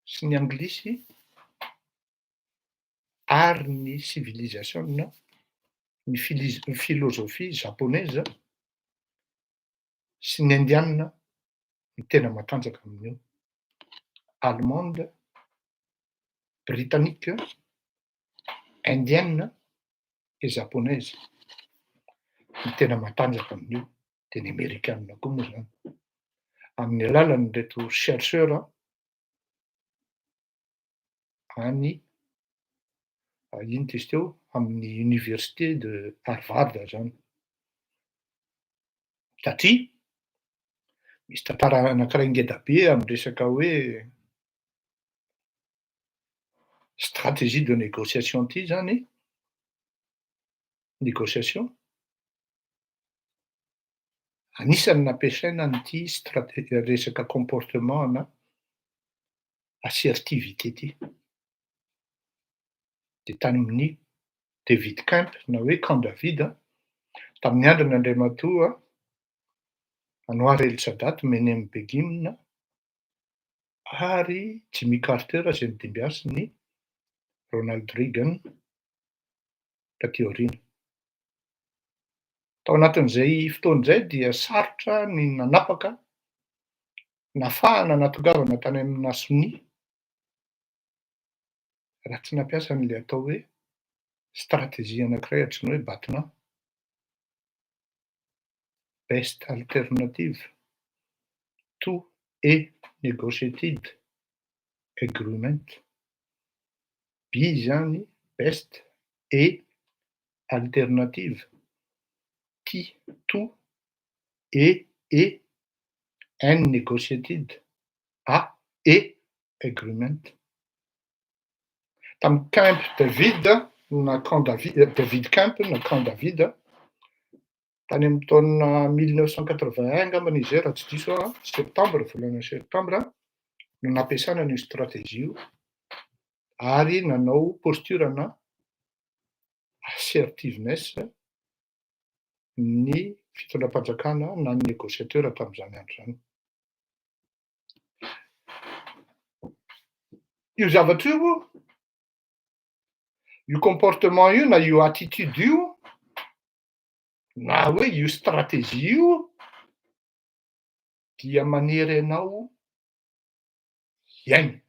sy ny anglisy ary ny civilisation, ny philosophie japonaise sy ny indiana ny tena matanjaka amin'io. Allemande, britannique, indienne et japonaise ny tena matanjaka amin'io, de ny amerikanina koa moa zany. Amin'ny alalan'ny reto chercheur any ino izy teo amin'ny université de Harvard zany. Satria misy tantara anankiray ngeda be am'resaka hoe stratégie de négociation ity zany, négociation, anisan'ny nampiasaina an'ity resaka comportement na assertivité ity. De tany amin'ny David Camp na hoe Camp David tamin'ny andron'ny Andriamatoa Anwar El-Sadat, Menem Begin ary Jimmy Carter zay nidimbiasy ny Ronald Reagan taty aoriana. Tao anatin'izay fotoan'izay dia sarotra ny nanapaka nahafahana natongavana tany amina sonia raha tsy nampiasa an'le atao hoe stratégie anankiray antsoina hoe BATNA, best alternative to a negotiated agreement. B zany best et alternative to et un negotiated agreement. Tamin'ny Camp David na David Camp na Camp David tany amin'ny taona 1981 angambany izy raha tsy diso septambra, volana septambra no nampiasana io stratégie io ary nanao posturana assertiveness ny fitondram-panjakana na ny négociateur tamin'izany andro zany. Io zavatra io comportement io na io attitude io na hoe io stratégie io dia manery anao hiaina.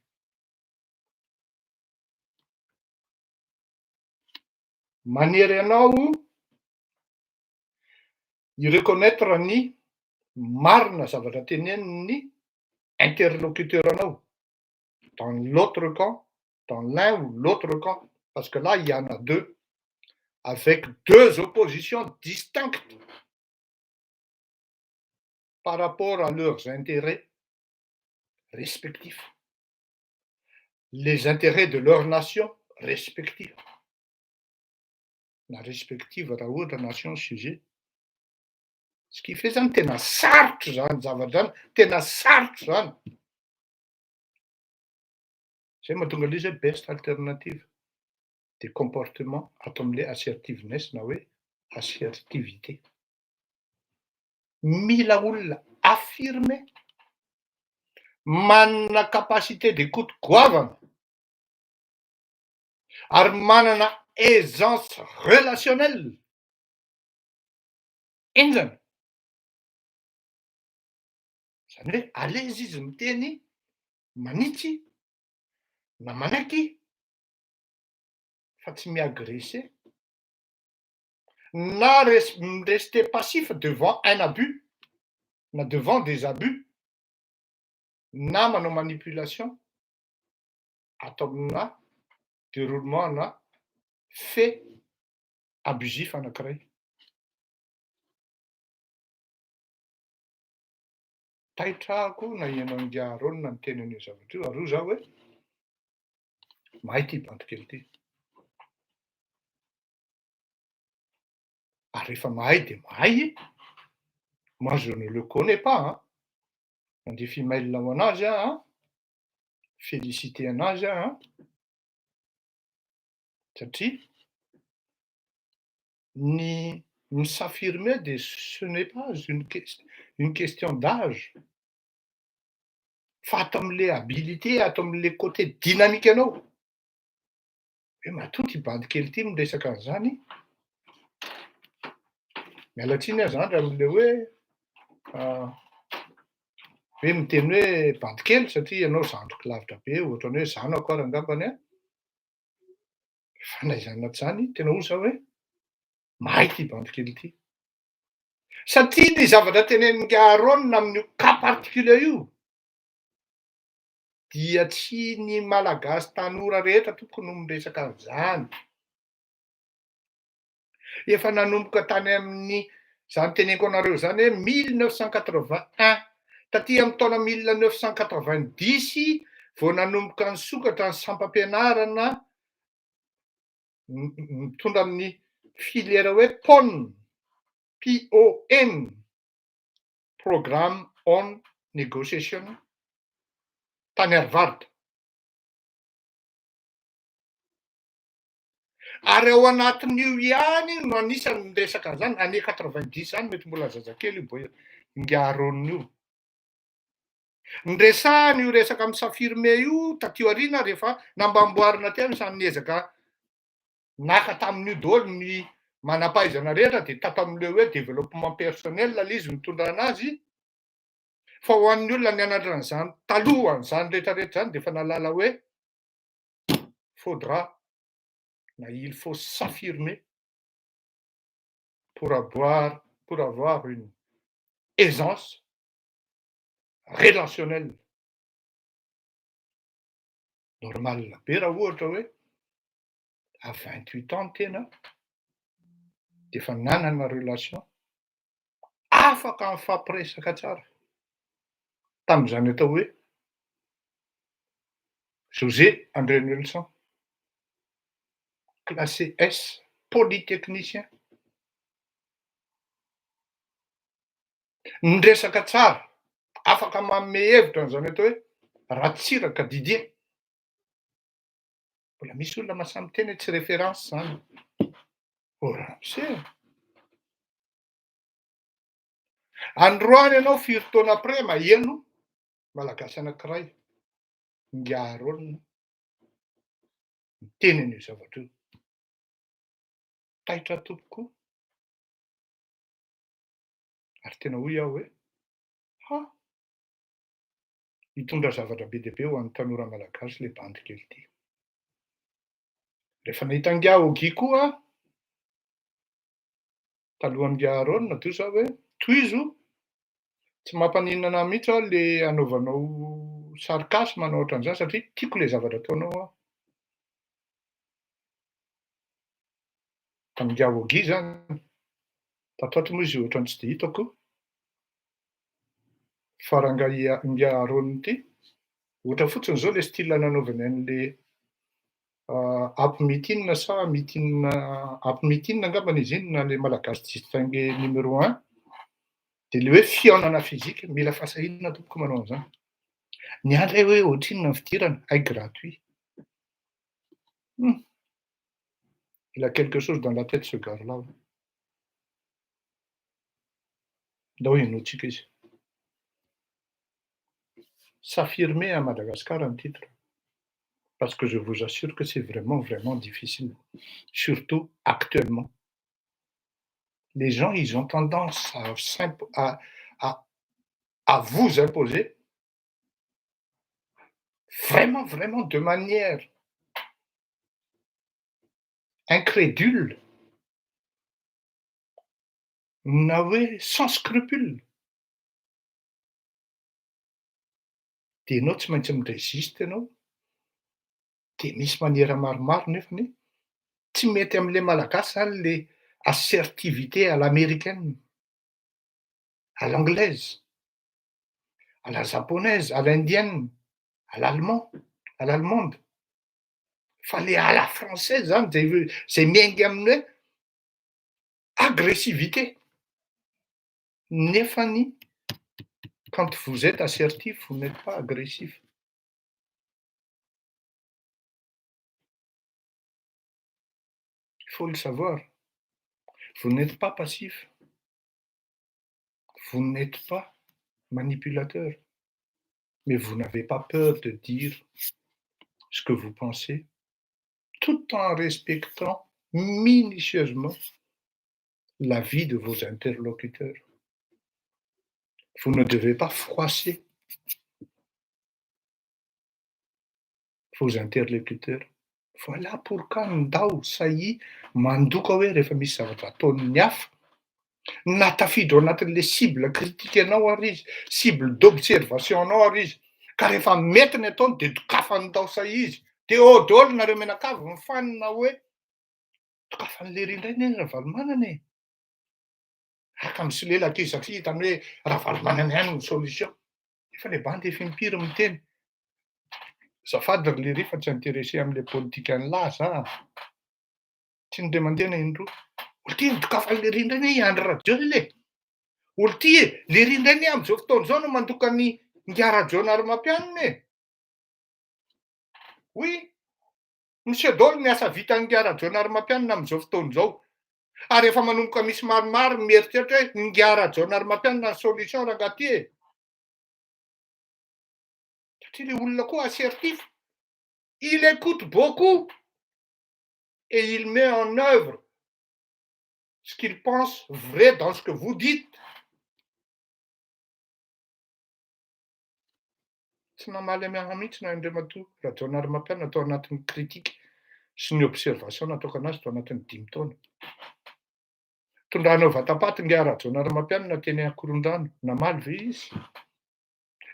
Manery anao i-reconnaître ny marina zavatra tenenin'ny interlocuteur anao dans l'autre camp, dans l'un ou l'autre camp, parce que là il y en a deux avec deux oppositions distinctes par rapport à leurs intérêts respectifs, les intérêts de leur nation respective. La respective raha ohatra nation sujet. Ce qui fait zany tena sarotra zany zavatra zany, tena sarotra zany. Zay mahatonga le hoe best alternative des comportements ato amin'le assertiveness na hoe assertivité. Mila olona affirmé, manana capacité d'écoute goavana, ary manana aisance relationnelle. Iny zany. Zany hoe à l'aise izy miteny manitsy na manaiky fa tsy miagressé na rester passif devant un abus na devant des abus na manao manipulation atao amina déroulement na fait abusif anankiray. Taitrahako na ianao Ngiaharonina ny teny an'io zavatra io ary io zaho hoe mahay ty bandikely ty. Ary rehefa mahay de mahay, moi je ne le connais pas, hein. Mandefa email ho anazy aho, hein. Féliciter anazy aho, hein. Satria ny s'affirmer de ce n'est pas une question d'âge. Fa ato am'le habilité, ato am'le côté dynamique anao. Hoe matoa ty bandikely ty miresaka an'zany. Miala tsiny aho zany raha am'le hoe miteny hoe bandikely satria ianao zandriko lavitra be ohatran'ny hoe zanako ary angambany a. Fanaizana zany tena ho zaho hoe mahay ty bandikely ty. Satria ny zavatra tenenin'ny Ngiaharonina amin'io cas particulier io dia tsy ny malagasy tanora rehetra tompoko no miresaka an'zany. Efa nanomboka tany amin'ny zany teneniko anareo zany hoe 1981 taty amin'ny taona 1990 vao nanomboka nisokatra ny sampam-pianarana mitondra amin'ny filière hoe PON, PON, Programme on Negotiation tany Harvard. Ary ao anatin'io ihany no anisany niresaka an'zany, année 90 zany mety mbola zazakely io Ngiaharonina io. Niresahany io resaka am'saffirme io taty aoriana rehefa nambamboarina teo samy niezaka naka tamin'io daholo ny manam-pahaizana rehetra de tato am'le hoe développement personnel le izy mitondra anazy. Fa ho an'ny olona nianatra an'zany taloha an'zany rehetrarehetra zany de efa nalala hoe il faut s'affirmer pour avoir une aisance relationnelle normale be raha ohatra hoe à 28 ans tena de efa nanana relation afaka mifampiresaka tsara tam'zany atao hoe José André Nelson, classé S, polytechnicien. Niresaka tsara, afaka manome hevitra an'zany atao hoe Ratsiraka Didier. Mbola misy olona mahasamby teny hoe tsy référence zany. Ramose. Androany ianao firy taona après maheno malagasy anankiray Ngiaharonina miteny an'io zavatra io. Taitra tompoko. Ary tena hoy aho hoe hitondra zavatra be dia be ho an'ny tanora malagasy le bandikely ty. Rehefa nahita Ngiahogy koa talohan'ny Ngiaharonina toy zaho hoe tohizo tsy mampaninana ahy mihitsy aho le anaovanao sarcasme na ohatran'izany satria tiako le zavatra ataonao aho. Tamin'ny Ngiahogy zany tatoato moa izy ohatran'ny tsy de hitako fa rangahy Ngiaharonina ty ohatra fotsiny zao le style nanaovany an'le ampy mitinina sa mitinina ampy mitinina angambany izy iny na le malagasy distingué numéro 1 de le hoe fihaonana fizika mila fahasahiana tompoko manao an'izany. Ny andray hoe ohatrinona ny fidirana ay gratuit. Il a quelque chose dans la tête ce gars-là. Ndao henoantsika izy. S'affirmer à Madagascar un titre. Parce que je vous assure que c'est vraiment, vraiment difficile. Surtout actuellement. Les gens, ils ont tendance à vous imposer vraiment, vraiment de manière incrédule, sans scrupule. Dia ianao tsy maintsy mirésiste ianao. Dia misy maniera maromaro nefany tsy mety am'le malagasy zany le assertivité à l'américaine, à l'anglaise, à la japonaise, à l'indienne, à l'allemand, à l'allemande. Fa le à la française zany zay miainga amin'ny hoe agressivité. Nefany quand vous êtes assertif, vous n'êtes pas agressif. Il faut le savoir. Vous n'êtes pas passif. Vous n'êtes pas manipulateur. Mais vous n'avez pas peur de dire ce que vous pensez, tout en respectant minutieusement la vie de vos interlocuteurs. Vous ne devez pas froisser vos interlocuteurs. Voilà pourquoi ndao sahy mandoka hoe rehefa misy zavatra ataon'ny hafa na tafiditra ao anatin'le cible critique anao ary izy, cible d'observation anao ary izy, ka rehefa mety ny ataony de dokafany tao sahy izy, de daholo nareo menakavy mifanina hoe tokafan'le rindray anie ny ravalomanana e. Aka misolela aty satria hitany hoe ravalomanana ihany ny solution. Efa le bandy efa impiry miteny. Zafady ry lery fa tsy intéressé am'le politikan'lahy za. Tsy ny demandena indroa. Olo ty dokafan'le rindray anie hiandry radio ley. Olo ty le rindray anie am'izao fotoana no mandoka ny ngiara Jonarmapianina e. Oui, monsieur Dolo miasa vita ngiara Jonarmapianina am'izao fotoana izao. Ary efa manomboka misy maromaro mieritreritra hoe ngiara Jonarmapianina ny solution rangahy ty e. Satria le olona koa assertif, il écoute beaucoup et il met en œuvre ce qu'il pense vrai dans ce que vous dites. Tsy namaly amiaha mihitsy na Andriamatoa raha Jonarmapianina atao anatin'ny kritika sy ny observation nataoko anazy tao anatin'ny 5 taona. Tondranao vatapaty ngiara Jonarmapianina teny Ankorondrano, namaly ve izy?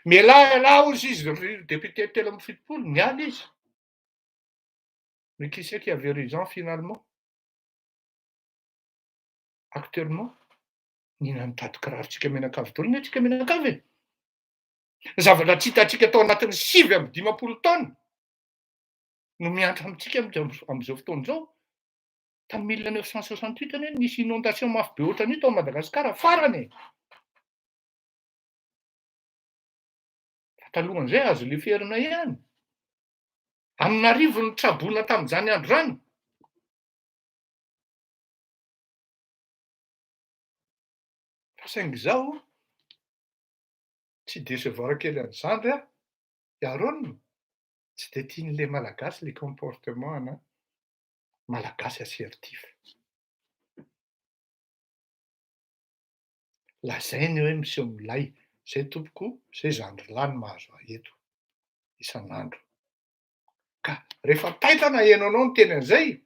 Mialaala hozy izy député telo amby fitopolo, nialy izy. Mais qui c'est qui avait raison finalement? Actuellement, nina nitady kirarontsika menakavy daholo ny antsika menakavy e. Zavatra tsy hitantsika tao anatin'ny 5 taona no miantra amintsika am'izao fotoana izao. Tamin'ny 1968 anie nisy inondation mafy be ohatran'io tao Madagasikara farany e. Fa talohan'izay azo leferina ihany. Anonarivo ny tsaboana tamin'izany andro zany. Fa saingy zaho tsy décevoir kely an'izany aho, Yaron, tsy de tian'le malagasy le comportement malagasy assertif. Lazainy hoe miseho milay, zay tompoko, zay zandrilahy no mahazo ahy eto isan'andro. Ka rehefa taitana hainao ny teny an'izay,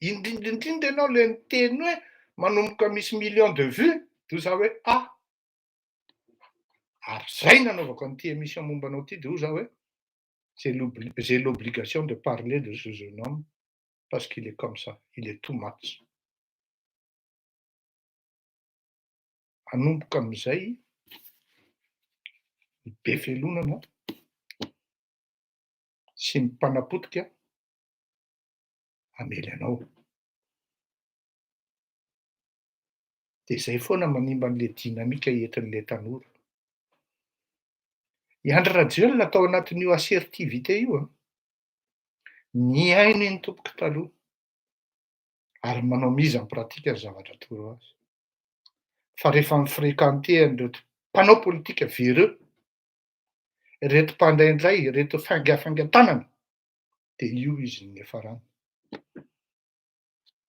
indrindra ianao le miteny hoe manomboka misy millions de vues, de za hoe ary zay nanaovako an'ity émission mombanao ty de za hoe j'ai l'obligation de parler de ce jeune homme parce qu'il est comme ça, il est too much. Anomboka am'izay, be velonana sy ny mpanapotika amely anao. De zay foana manimba an'le dinamika entin'le tanora. I Andry Rajoelina tao anatin'io assertivité io a, niainy iny tompoky taloha ary manao mise en pratique ny zavatra toro azy. Fa rehefa mifréquenté an'ireto mpanao politika véreux, reto mpandraindray, reto faingafaingan-tanana, de io izy ny efarany.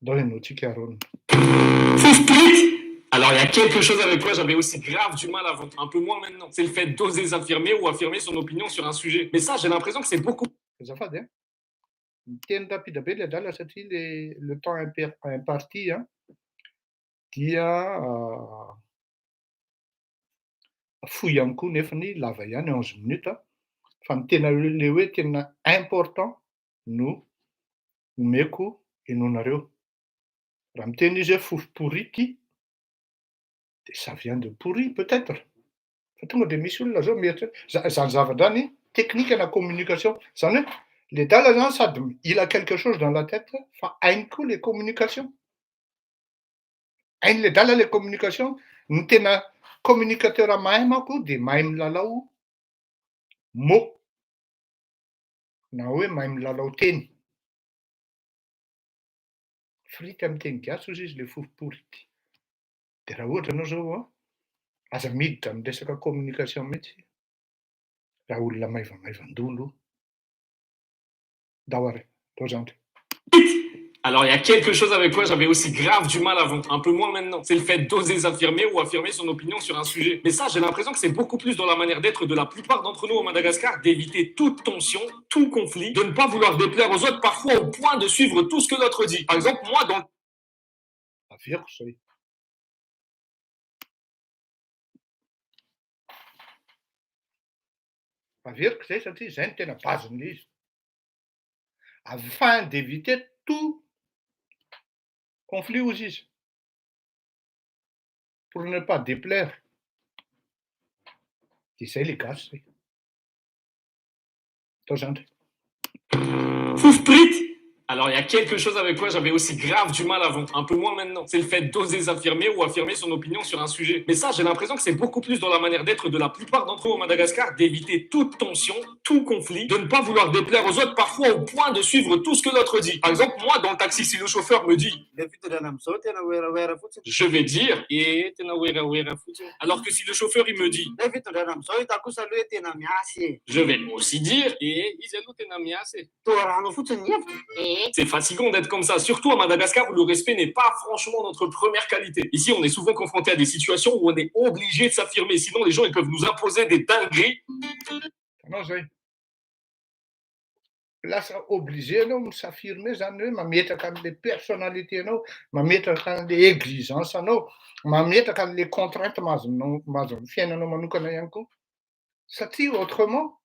Ndao ianao-tsika Arona. Alors, il y a quelque chose avec quoi j'avais aussi grave du mal avant, un peu moins maintenant. C'est le fait d'oser s'affirmer ou affirmer son opinion sur un sujet. Mais ça, j'ai l'impression que c'est beaucoup. Azafady a, miteny rapide be le adala satria le temps imparti a dia fohy ihany koa nefany lava ihany 11 minutes a, fa ny tena le hoe tena important no omeko ianonareo. Raha miteny izy hoe fofo pourri ity, de ça vient de pourri peut-être. Fa tonga de misy olona zao mieritreritry zany zava-drany technique na communication. Zany hoe le dala zany sady il a quelque chose dans la tête fa hainy koa les communications. Hainy le dala les communications, ny tena communicateur mahay manko de mahay milalao mot na hoe mahay milalao teny. Frity amin'ny teny gasy ozy izy le fofo pourri ity. De raha ohatra anao zao a aza miditra amin'ny resaka communication mihitsy raha olona maivamaivandolo dao ary dao zandry. Alors, il y a quelque chose avec quoi j'avais aussi grave du mal avant, un peu moins maintenant. C'est le fait d'oser s'affirmer ou affirmer son opinion sur un sujet. Mais ça, j'ai l'impression que c'est beaucoup plus dans la manière d'être de la plupart d'entre nous au Madagascar, d'éviter toute tension, tout conflit, de ne pas vouloir déplaire aux autres, parfois au point de suivre tout ce que l'autre dit. Par exemple, moi, dans... Averiko zay. Averiko zay satria zay ny tena bazin'le izy. Afin d'éviter tout conflit ozy izy. Pour ne pas déplaire. De zay le gasy zay. Dao zandry. Foufprit. Alors, il y a quelque chose avec quoi j'avais aussi grave du mal avant, un peu moins maintenant. C'est le fait d'oser s'affirmer ou affirmer son opinion sur un sujet. Mais ça, j'ai l'impression que c'est beaucoup plus dans la manière d'être de la plupart d'entre eux au Madagascar, d'éviter toute tension, tout conflit, de ne pas vouloir déplaire aux autres, parfois au point de suivre tout ce que l'autre dit. Par exemple, moi, dans le taxi, si le chauffeur me dit je vais dire, alors que si le chauffeur, il me dit je vais aussi dire, c'est fatigant d'être comme ça, surtout à Madagascar où le respect n'est pas franchement notre première qualité. Ici, on est souvent confronté à des situations où on est obligé de s'affirmer, sinon les gens ils peuvent nous imposer des dingueries. Non, zay. Lasa obligé anao misafirme zany hoe mametraka an'le personnalité anao, mametraka an'le exigence anao, mametraka an'le contrainte mahazo amin'ny fiainanao manokana ihany koa. Satria autrement,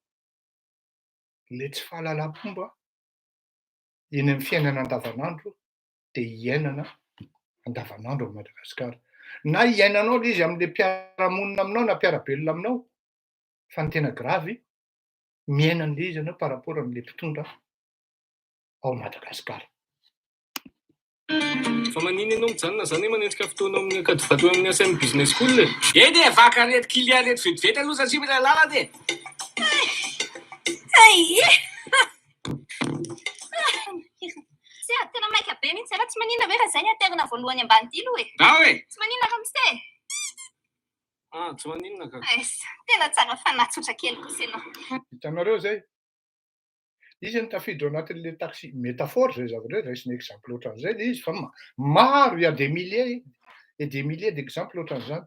le tsy fahalalam-pomba eny amin'ny fiainana andavanandro de iainana andavanandro ao Madagasikara. Na iainanao le izy amin'le mpiara-monina aminao na mpiara-belona aminao, fa ny tena gravy, miaina an'le izy anao par rapport amin'le mpitondra ao Madagasikara. Fa manino ianao mijanona zany hoe manenjika fotoana amin'ny akadivato amin'ny SM Business School e. De vaka reto client reto vetivety aloha satria mila lala de. Tsy tena maika be mihitsy raha tsy maninona ve raha zay ny aterina voalohany ambany ty aloha e. Ah hoe? Tsy maninona ka misy e. Ah, tsy maninona ka. Tena tsara fanatsotra kely kosa ianao. Hitanareo zay. Izy ny tafiditra anatin'le taxi métaphore zay zavatra hoe raisiny exemple ohatran'izay le izy fa maro, il y a des milliers et des milliers d'exemples ohatran'izany.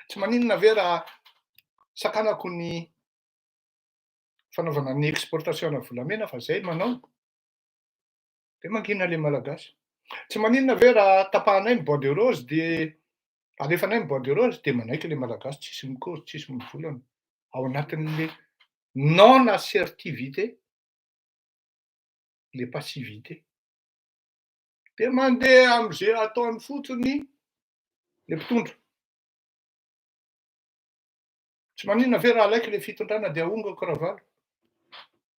Tsy maninona ve raha sakanako ny fanaovana ny exportation na volamena fa zay manao de mangina le malagasy. Tsy maninona ve raha tapahanay ny bois de rose de alefanay ny bois de rose de manaiky le malagasy tsisy mikory, tsisy mivolana ao anatin'le non assertivité, le passivité. De mandeha am'zay ataony fotsiny le mpitondra. Tsy maninona ve raha alaiky le fitondrana de aongako rahavalo.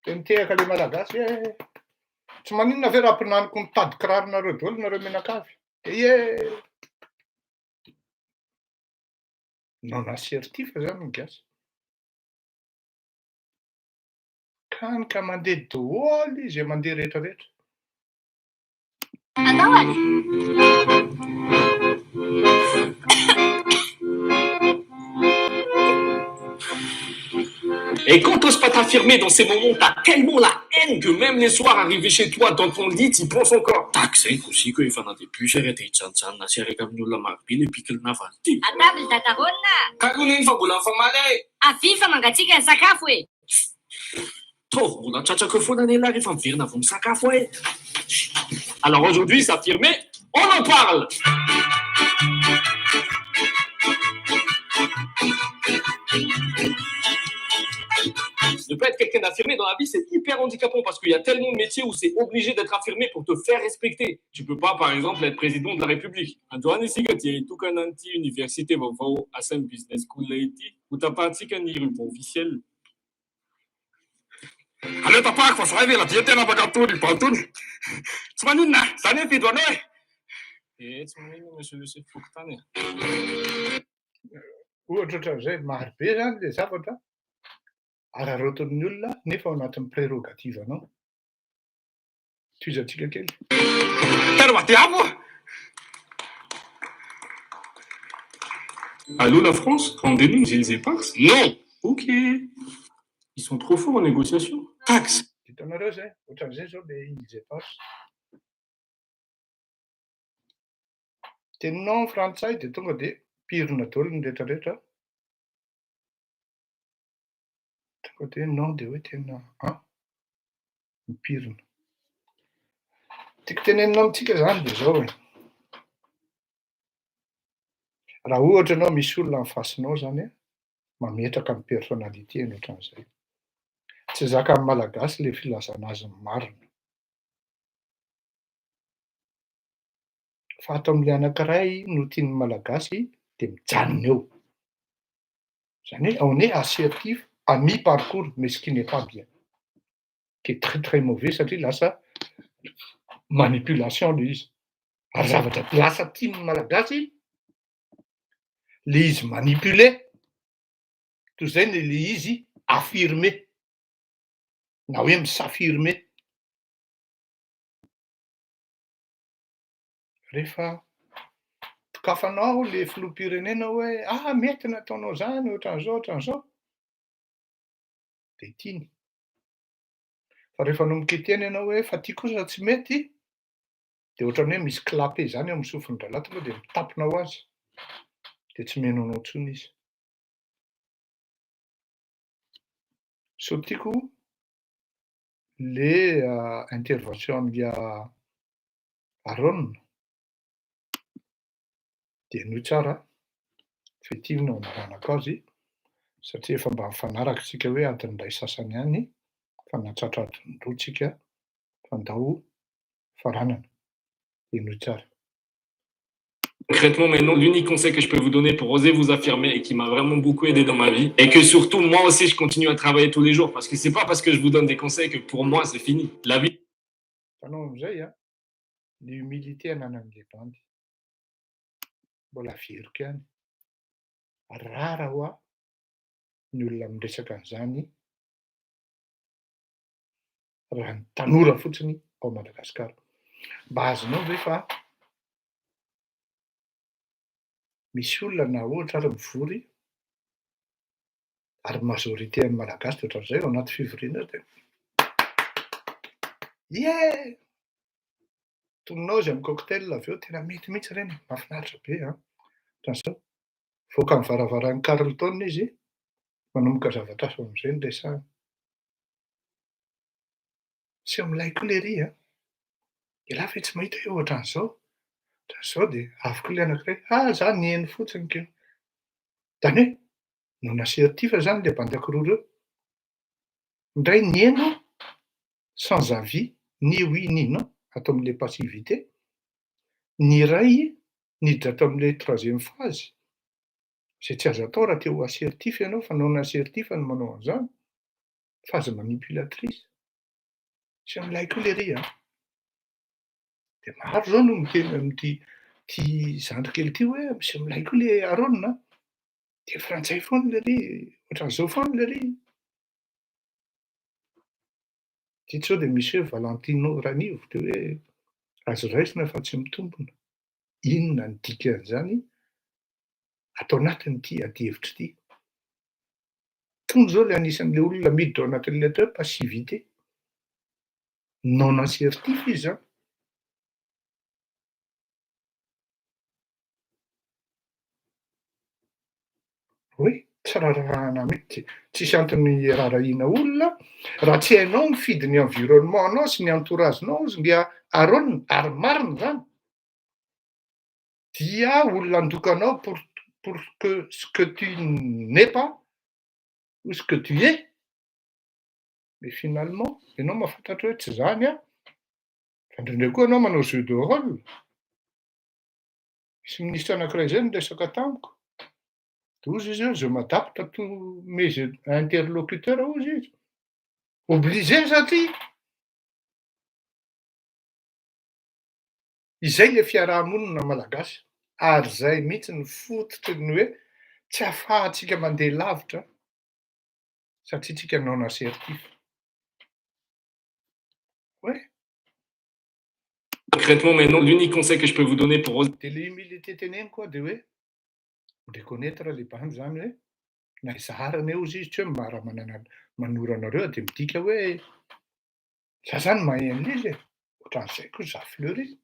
dia mitehaka ilay malagasy tsy maninona ve raha ampinaniko mitady kiraronareo daholo nareo menakavy non assertif zany ny gasy kanika mandeha daholo izy mandeha rehetrarehetra. Et quand t'oses pas t'affirmer dans ces moments, t'as tellement la haine que même les soirs arrivés chez toi dans ton lit, t'y penses encore. Taxé aussi que il faut des plus cher et t'es tchan na cher comme nous la marpile et puis que n'a pas dit. À table dakarona. Kagonin fa bola fa malay. Afifa mangatsika ny sakafo e. Trop, bola tchatcha que faut d'aller là, il faut me faire n'a sakafo e. Alors aujourd'hui, s'affirmer, on en parle. Ne pas être quelqu'un d'affirmé dans la vie, c'est hyper handicapant parce qu'il y a tellement de métiers où c'est obligé d'être affirmé pour te faire respecter. Tu peux pas, par exemple, être président de la République. Antoine ici, quand tu es tout qu'un anti-université, va à Saint Business School, où t'as pas un petit canir officiel. Allez, t'as pas, faut se rêver, la diète, la bagatelle, du pantoun. Tu m'as dit, ça n'est pas donné. Et tu m'as dit, monsieur le chef, faut que t'en aies. Ohatra zay maro be zany le zavatra araroton'ny olona nefa ao anatin'ny prérogative anao. Toizantsika kely. Allô la France, rendez-nous, ils éparses? Non. Ok. Ils sont trop forts en négociation. Taxe. Hitanareo zay, ohatran'izay zao le izy eparse. Teninao ny frantsay dia tonga dia pirina daholo ny rehetrarehetra. Tonga dia non dia hoe tena mipirina. Tiako tenenina amintsika zany dia zao hoe raha ohatra ianao misy olona mifasinao zany mametraka amin'ny personnalité ohatran'izay. Tsy zaka amin'ny malagasy le filazana azy ny marina. Fa ato amin'ilay anankiray no tian'ny malagasy dia mijanona eo. Zany hoe on est assertif à mi-parcours, mais ce qui n'est pas bien. Qui est très très mauvais satria lasa manipulation le izy. Ary zavatra lasa tian'ny malagasy le izy manipulé toy izay le izy affirmé na hoe misaffirmé. Rehefa tokafanao le filoham-pirenena hoe mety nataonao zany ohatran'izao dia tiany. Fa rehefa nomboka etỳ ianao hoe fa ty kosa tsy mety dia ohatran'ny hoe misy clapet zany eo amin'ny sofiny drala tonga dia mitapona ho azy dia tsy meno anao intsony izy. So tiako le intervention an'ilay Aron dia noho tsara fehitiny ao anaranako azy satria efa mba mifanaraka isika hoe adiny iray sasany ihany fa nahatratra adiny roa tsika fandao faranana dia noho tsara. Concrètement, maintenant, l'unique conseil que je peux vous donner pour oser vous affirmer et qui m'a vraiment beaucoup aidé dans ma vie, et que surtout, moi aussi, je continue à travailler tous les jours, parce que c'est pas parce que je vous donne des conseils que pour moi, c'est fini. La vie. Tanao amin'izay ny humilité ananan'ilay bandy. Mbola averiko ihany. Rara ho aho ny olona miresaka an'izany raha ny tanora fotsiny ao Madagasikara. Mba azonao ve fa misy olona na ohatra ary mivory ary majorité amin'ny malagasy ohatran'izay ao anaty fivoriana dia toninao izy amin'ny cocktail avy eo tena mety mihitsy ireny, mahafinaritra be ohatran'izao. Voaka amin'ny varavaran'ny Carlton izy manomboka zavatra hafa amin'izay no resahana. Sy milay koa le ry ialahy fe tsy mahita hoe ohatran'izao. Ohatran'izao dia avy koa le anankiray za nihaino fotsiny keo. Zany hoe non assertif zany le bandy ankiroa ireo. Indray nihaino sans avis ni oui ni non atao amin'ilay passivité. Ny iray niditra ato amin'ilay troisième phase. Izay tsy azo atao raha te ho assertif ianao fa non assertif no manao an'izany. Phase manipulatrice. Sy milay koa le ry a. De maro zao no miteny am'ty zandrikely ty hoe sy milay koa le Aronina. De frantsay foana le ry, ohatran'zao foana le ry. Ty sao de misy hoe Valentino Ranivo de hoe azo raisina fa tsy mitombona. Inona ny dikan'izany atao anatin'ity adi-hevitra ity? Tonga zao le anisan'le olona miditra ao anatin'ilay atao hoe passivité. Non assertif izy zany. Hoe tsy rarahana mihitsy, tsisy antony iararahiana olona, raha tsy hainao mifidy ny environnement-nao sy ny entourage-nao zonga Aronina, ary marina zany, dia olona andokanao pour que ce que tu n'es pas ou ce que tu es. Mais finalement, ianao mahafantatra hoe tsy zany a, fa indraindray koa ianao manao jeu de rôle. Misy ministra anankiray zay niresaka tamiko. De ozy izy hoe je m'adapte à tous mes interlocuteurs ozy izy. Obligé satria izay le fiarahamonina malagasy, ary zay mihitsy ny fototry ny hoe tsy ahafahantsika mandeha lavitra satria tsika non assertif. Ouais. Concrètement, maintenant, l'unique conseil que je peux vous donner pour oser... De le humilité teneniko koa de hoe reconnaître le bany zany hoe na izarany eo izy tsy hoe mara-manana manoro anareo de midika hoe za zany mahay an'izy e, ohatran'izay koa za fleury.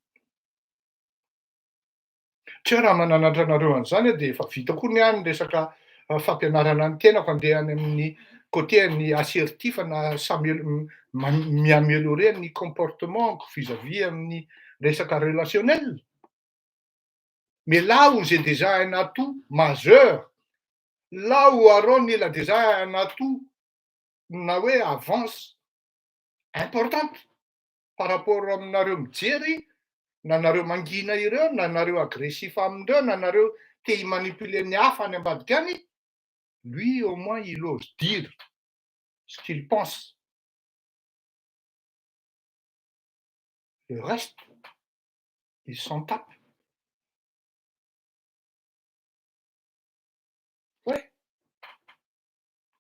Tsy hoe raha mananatra anareo an'izany a de efa vita koa niany ny resaka fampianarana ny tenako andeha any amin'ny côté ny assertif na mi-améliorer ny comportement vis-à-vis amin'ny resaka relationnel. Mais là où j'ai déjà un atout majeur, là où Aaron il a déjà un atout na hoe avance importante par rapport aminareo mijery, na nareo mangina ireo, na nareo agressif amindreo, na nareo te hi-manipuler ny hafa any ambadika any, lui au moins il ose dire ce qu'il pense. Le reste, il s'en tape. Ouais.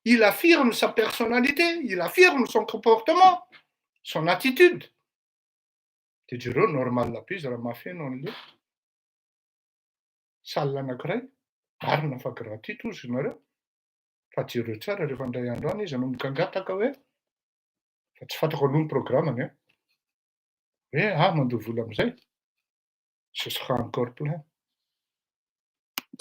Il affirme sa personnalité, il affirme son comportement, son attitude. De jereo normal be izy raha mahafeno an'le salle anankiray, marina fa gratuite ozy nareo, fa jereo tsara rehefa indray andro any izy hanomboka angataka hoe fa tsy fantako aloha ny programmany a, hoe mandoha vola am'izay, ce sera encore plein.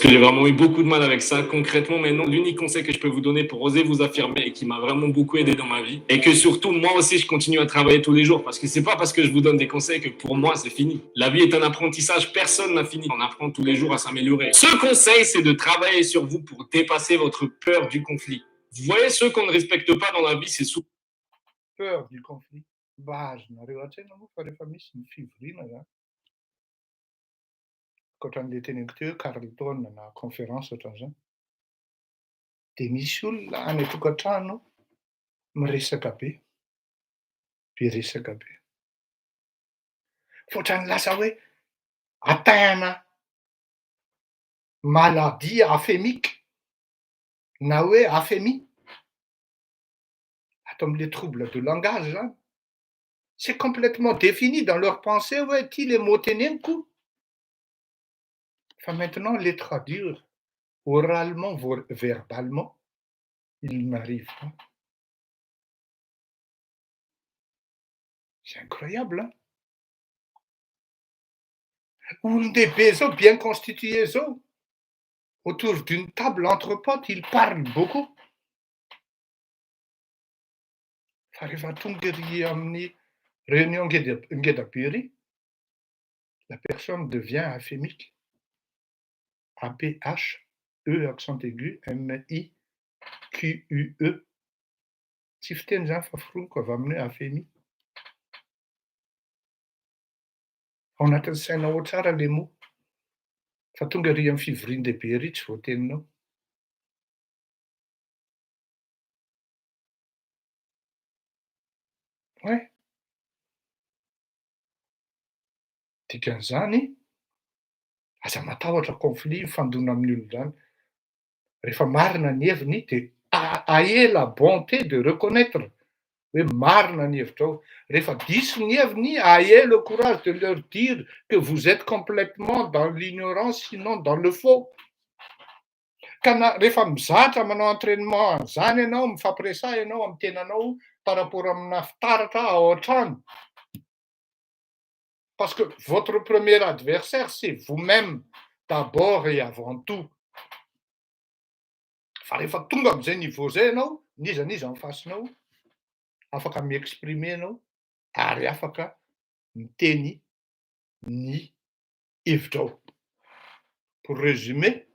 J'ai vraiment eu beaucoup de mal avec ça. Concrètement, maintenant, l'unique conseil que je peux vous donner pour oser vous affirmer et qui m'a vraiment beaucoup aidé dans ma vie, et que surtout, moi aussi, je continue à travailler tous les jours, parce que c'est pas parce que je vous donne des conseils que pour moi, c'est fini. La vie est un apprentissage, personne n'a fini. On apprend tous les jours à s'améliorer. Ce conseil, c'est de travailler sur vous pour dépasser votre peur du conflit. Vous voyez, ceux qu'on ne respecte pas dans la vie, c'est souvent... Peur du conflit. Base nareo an-tsaina moa fa rehefa misy ny fivoriana zany. Ankoatran'le teneniko teo hoe Carleton na conférence ohatran'izany. De misy olona any an-tokantrano miresaka be, be resaka be. Fa ohatrany lasa hoe atteint maladie aphémique na hoe aphémie. Atao am'le trouble de langage zany. C'est complètement défini dans leur pensée, ouais, ty le mots teneniko. Fa maintenant les traduire oralement, verbalement, il n'arrive pas. C'est incroyable, hein? Olon-dehibe zao, bien constitué zao, autour d'une table entre potes, ils parlent beaucoup. Fa rehefa tonga ery amin'ny réunion ngeda be ery, la personne devient aphémique. APH, E accent aigu, MIQUE. Tsy fiteny zany fa foroniko avy amin'ny hoe aphémie. Ao anatin'ny sainao ao tsara le mots. Fa tonga ery amin'ny fivorian-dehibe ery tsy voateninao. Ouais. dikan'izany aza matahotra conflit fandona amin'ny olo zany. Rehefa marina ny heviny de ayez la bonté de reconnaître hoe marina ny hevitrao. Rehefa diso ny heviny, ayez le courage de leur dire que vous êtes complètement dans l'ignorance, sinon dans le faux. Ka rehefa mizatra manao entraînement zany ianao, mifampiresah ianao amin'ny tenanao par rapport amina fitaratra ao an-trano. Parce que votre premier adversaire, c'est vous-même d'abord et avant tout. Fa rehefa tonga am'zay niveau zay ianao, n'iza en facenao, afaka mi-exprimer anao ary afaka miteny ny hevitrao. Pour résumer,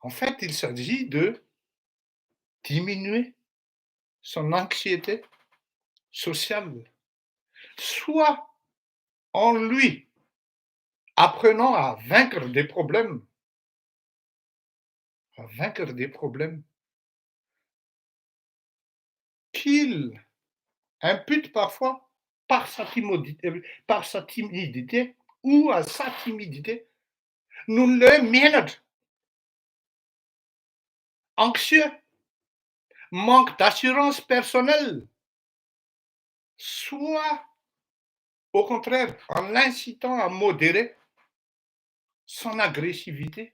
en fait, il s'agit de diminuer son anxiété sociale, soit en lui apprenant à vaincre des problèmes, qu'il impute parfois par sa timidité ou à sa timidité. Nous le menons anxieux, manque d'assurance personnelle, soit au contraire en l'incitant à modérer son agressivité.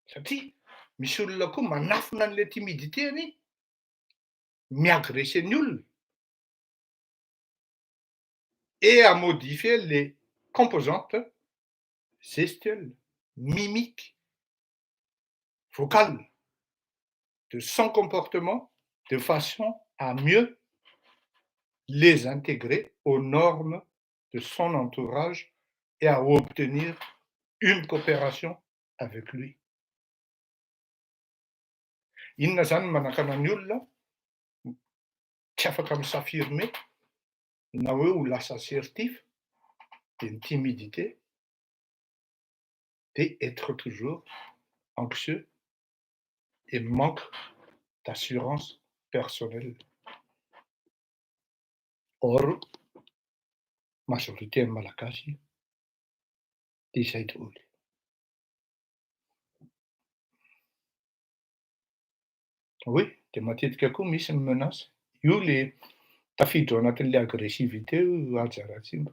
Satria misy olona koa manafina an'le timidité-ny, miagresser ny olona, et à modifier les composantes gestuelles, mimiques, vocales de son comportement de façon à mieux les intégrer aux normes de son entourage et à obtenir une coopération avec lui. Inona zany manakana ny olona tsy afaka misaffirmer na hoe ho lasa assertif de ny timidité de être toujours anxieux et manque d'assurance personnelle. Or, majorité amin'ny malagasy de izay daholo. Oui, de matetika koa misy ny menace. Io le tafiditra ao anatin'le agressivité ajaratsimba.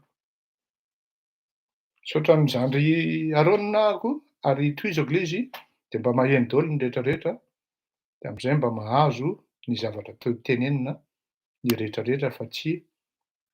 Saotra ny zandry aronina ary toizako le izy de mba maheno daholo ny rehetrarehetra, de am'zay mba mahazo ny zavatra tenenina ny rehetrarehetra fa tsy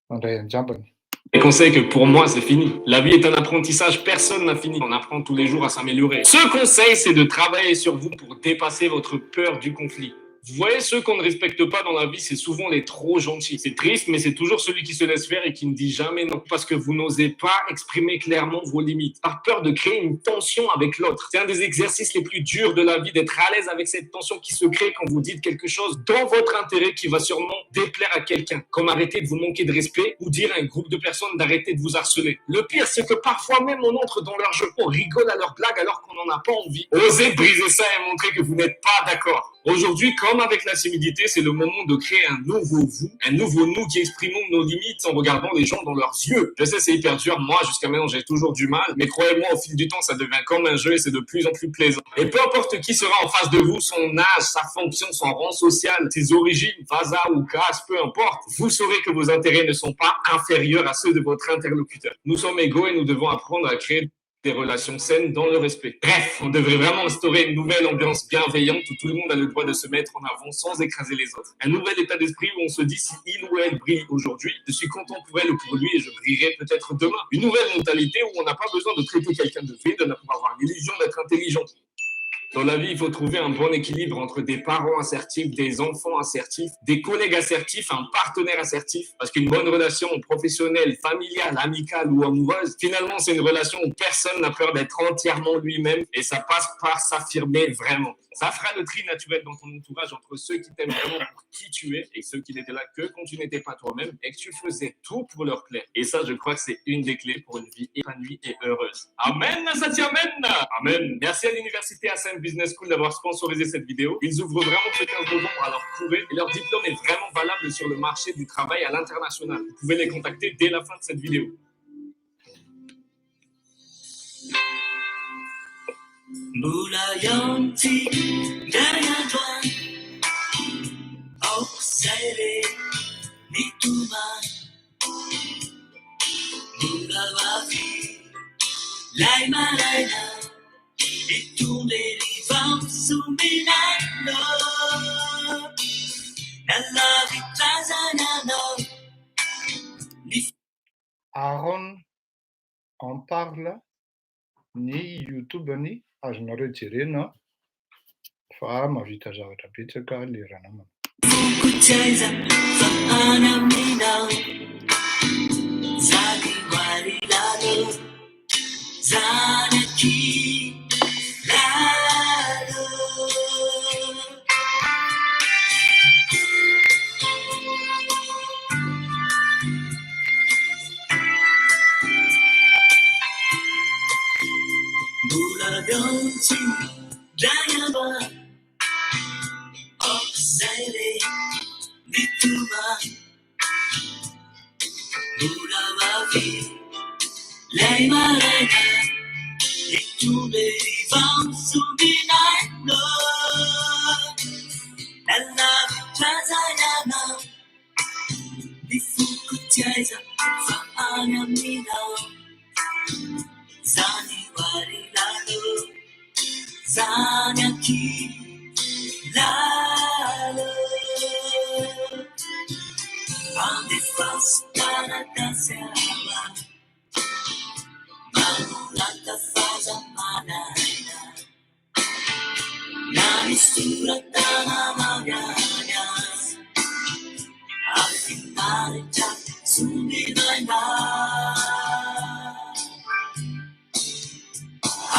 mandray anjambany. Les conseils que pour moi c'est fini. La vie est un apprentissage, personne n'a fini. On apprend tous les jours à s'améliorer. Ce conseil, c'est de travailler sur vous pour dépasser votre peur du conflit. Vous voyez, ceux qu'on ne respecte pas dans la vie, c'est souvent les trop gentils. C'est triste, mais c'est toujours celui qui se laisse faire et qui ne dit jamais non. Parce que vous n'osez pas exprimer clairement vos limites, par peur de créer une tension avec l'autre. C'est un des exercices les plus durs de la vie, d'être à l'aise avec cette tension qui se crée quand vous dites quelque chose dans votre intérêt qui va sûrement déplaire à quelqu'un. Comme arrêter de vous manquer de respect ou dire à un groupe de personnes d'arrêter de vous harceler. Le pire, c'est que parfois même on entre dans leur jeu, on rigole à leurs blagues alors qu'on n'en a pas envie. Osez briser ça et montrer que vous n'êtes pas d'accord. Aujourd'hui, comme avec la timidité, c'est le moment de créer un nouveau vous, un nouveau nous qui exprimons nos limites en regardant les gens dans leurs yeux. Je sais, c'est hyper dur. Moi, jusqu'à maintenant, j'ai toujours du mal. Mais croyez-moi, au fil du temps, ça devient comme un jeu et c'est de plus en plus plaisant. Et peu importe qui sera en face de vous, son âge, sa fonction, son rang social, ses origines, Vaza ou caste, peu importe, vous saurez que vos intérêts ne sont pas inférieurs à ceux de votre interlocuteur. Nous sommes égaux et nous devons apprendre à créer des relations saines dans le respect. Bref, on devrait vraiment instaurer une nouvelle ambiance bienveillante où tout le monde a le droit de se mettre en avant sans écraser les autres. Un nouvel état d'esprit où on se dit si il ou elle brille aujourd'hui, je suis content pour elle ou pour lui et je brillerai peut-être demain. Une nouvelle mentalité où on n'a pas besoin de traiter quelqu'un de vide, de ne pas avoir l'illusion d'être intelligent. Dans la vie, il faut trouver un bon équilibre entre des parents assertifs, des enfants assertifs, des collègues assertifs, un partenaire assertif. Parce qu'une bonne relation professionnelle, familiale, amicale ou amoureuse, finalement, c'est une relation où personne n'a peur d'être entièrement lui-même et ça passe par s'affirmer vraiment. Ça fera le tri naturel dans ton entourage entre ceux qui t'aiment vraiment pour qui tu es et ceux qui n'étaient là que quand tu n'étais pas toi-même et que tu faisais tout pour leur plaire. Et ça, je crois que c'est une des clés pour une vie épanouie et heureuse. Amen, ça t'y amène. Amen. Merci à l'université ASM Business School d'avoir sponsorisé cette vidéo. Ils ouvrent vraiment ce 15 novembre à leur prouver et leur diplôme est vraiment valable sur le marché du travail à l'international. Vous pouvez les contacter dès la fin de cette vidéo. Mulayanti Dayadwan Oksere Nituman Mulawafi Laimaraina Itumeri Vam Suminano Nalavi Tazanano Aaron en parle ni YouTube ni azona retiré na fa mavita zavatra betsaka lerana mana. Kutaiza Fahana Minao Zani Warilalo Zanaki Lalo Mulayanti Dayaba Oksele Nituma Mulawafi Laimarana Itumeri Vam Suminano Nalavi Tazayana Nifukutiaiza Fahana Minao Zani Warilalo Zanaki Lalo Ande Fastana Danseaba Manulata Faza Manaina Nani Suratana Maganyas Afinarita Suminaina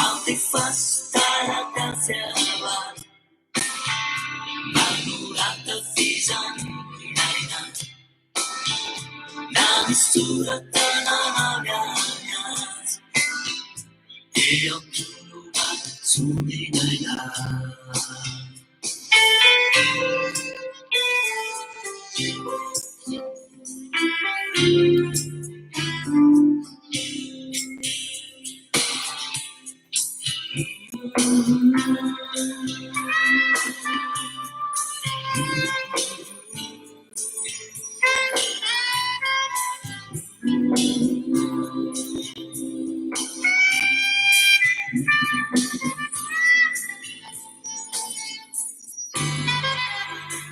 Ande Fastana Danseaba Manulata Faza Manaina Nani Suratana Maganyas Eo Tunuba Suminaina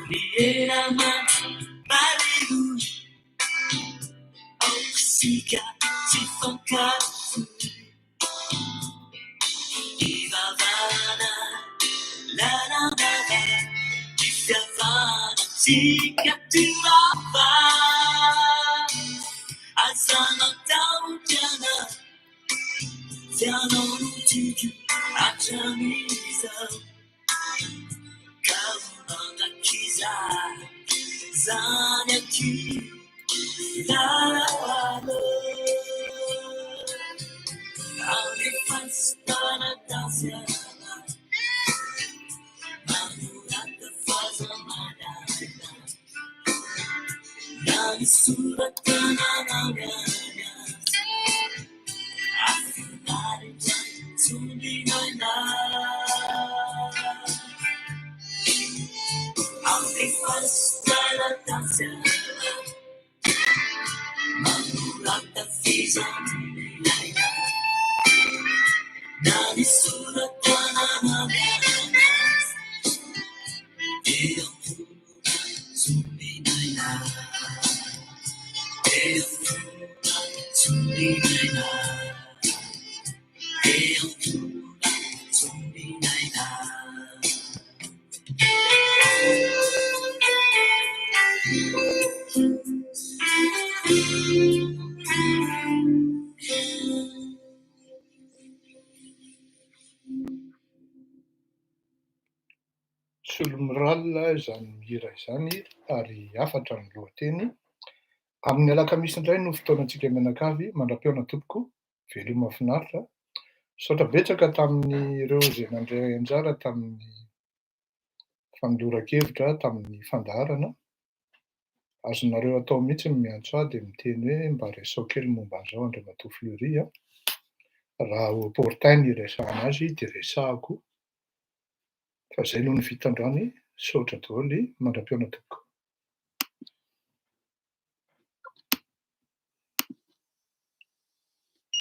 Nieraman Baliru Oksika Tifonka Ivavana Lanavana Tifavana Tika Tivava Asana Taujana Tiano Tiju Achamiza Kaunanga Kiza Zanaki Lalo Audi Fastana Dansiana Manulata Faza Manana Nani Suratana Magana Afinarita Suminaina Audi Fastana Dansiana Manulata Faza Manana Nani Suratana Magana Eo Tunuba Suminaina Eo Tunuba Suminaina Eo Tunuba Suminaina izany mihira izany ary afatra ny lohateny. Amin'ny alakamisy indray no fotoanantsika mianakavy mandram-peona tompoko, veloma mahafinaritra. Saotra betsaka tamin'ireo izay nandray anjara tamin'ny fanoloran-kevitra tamin'ny fandaharana. Azonareo atao mihitsy ny miantso ahy dia miteny hoe mba resao kely momba an'izao Andriamatoa Fleury a. Raha ho portainy iresahana azy dia resahako. Fa izay aloha ny vita androany, saotra daholo mandram-peona tompoko.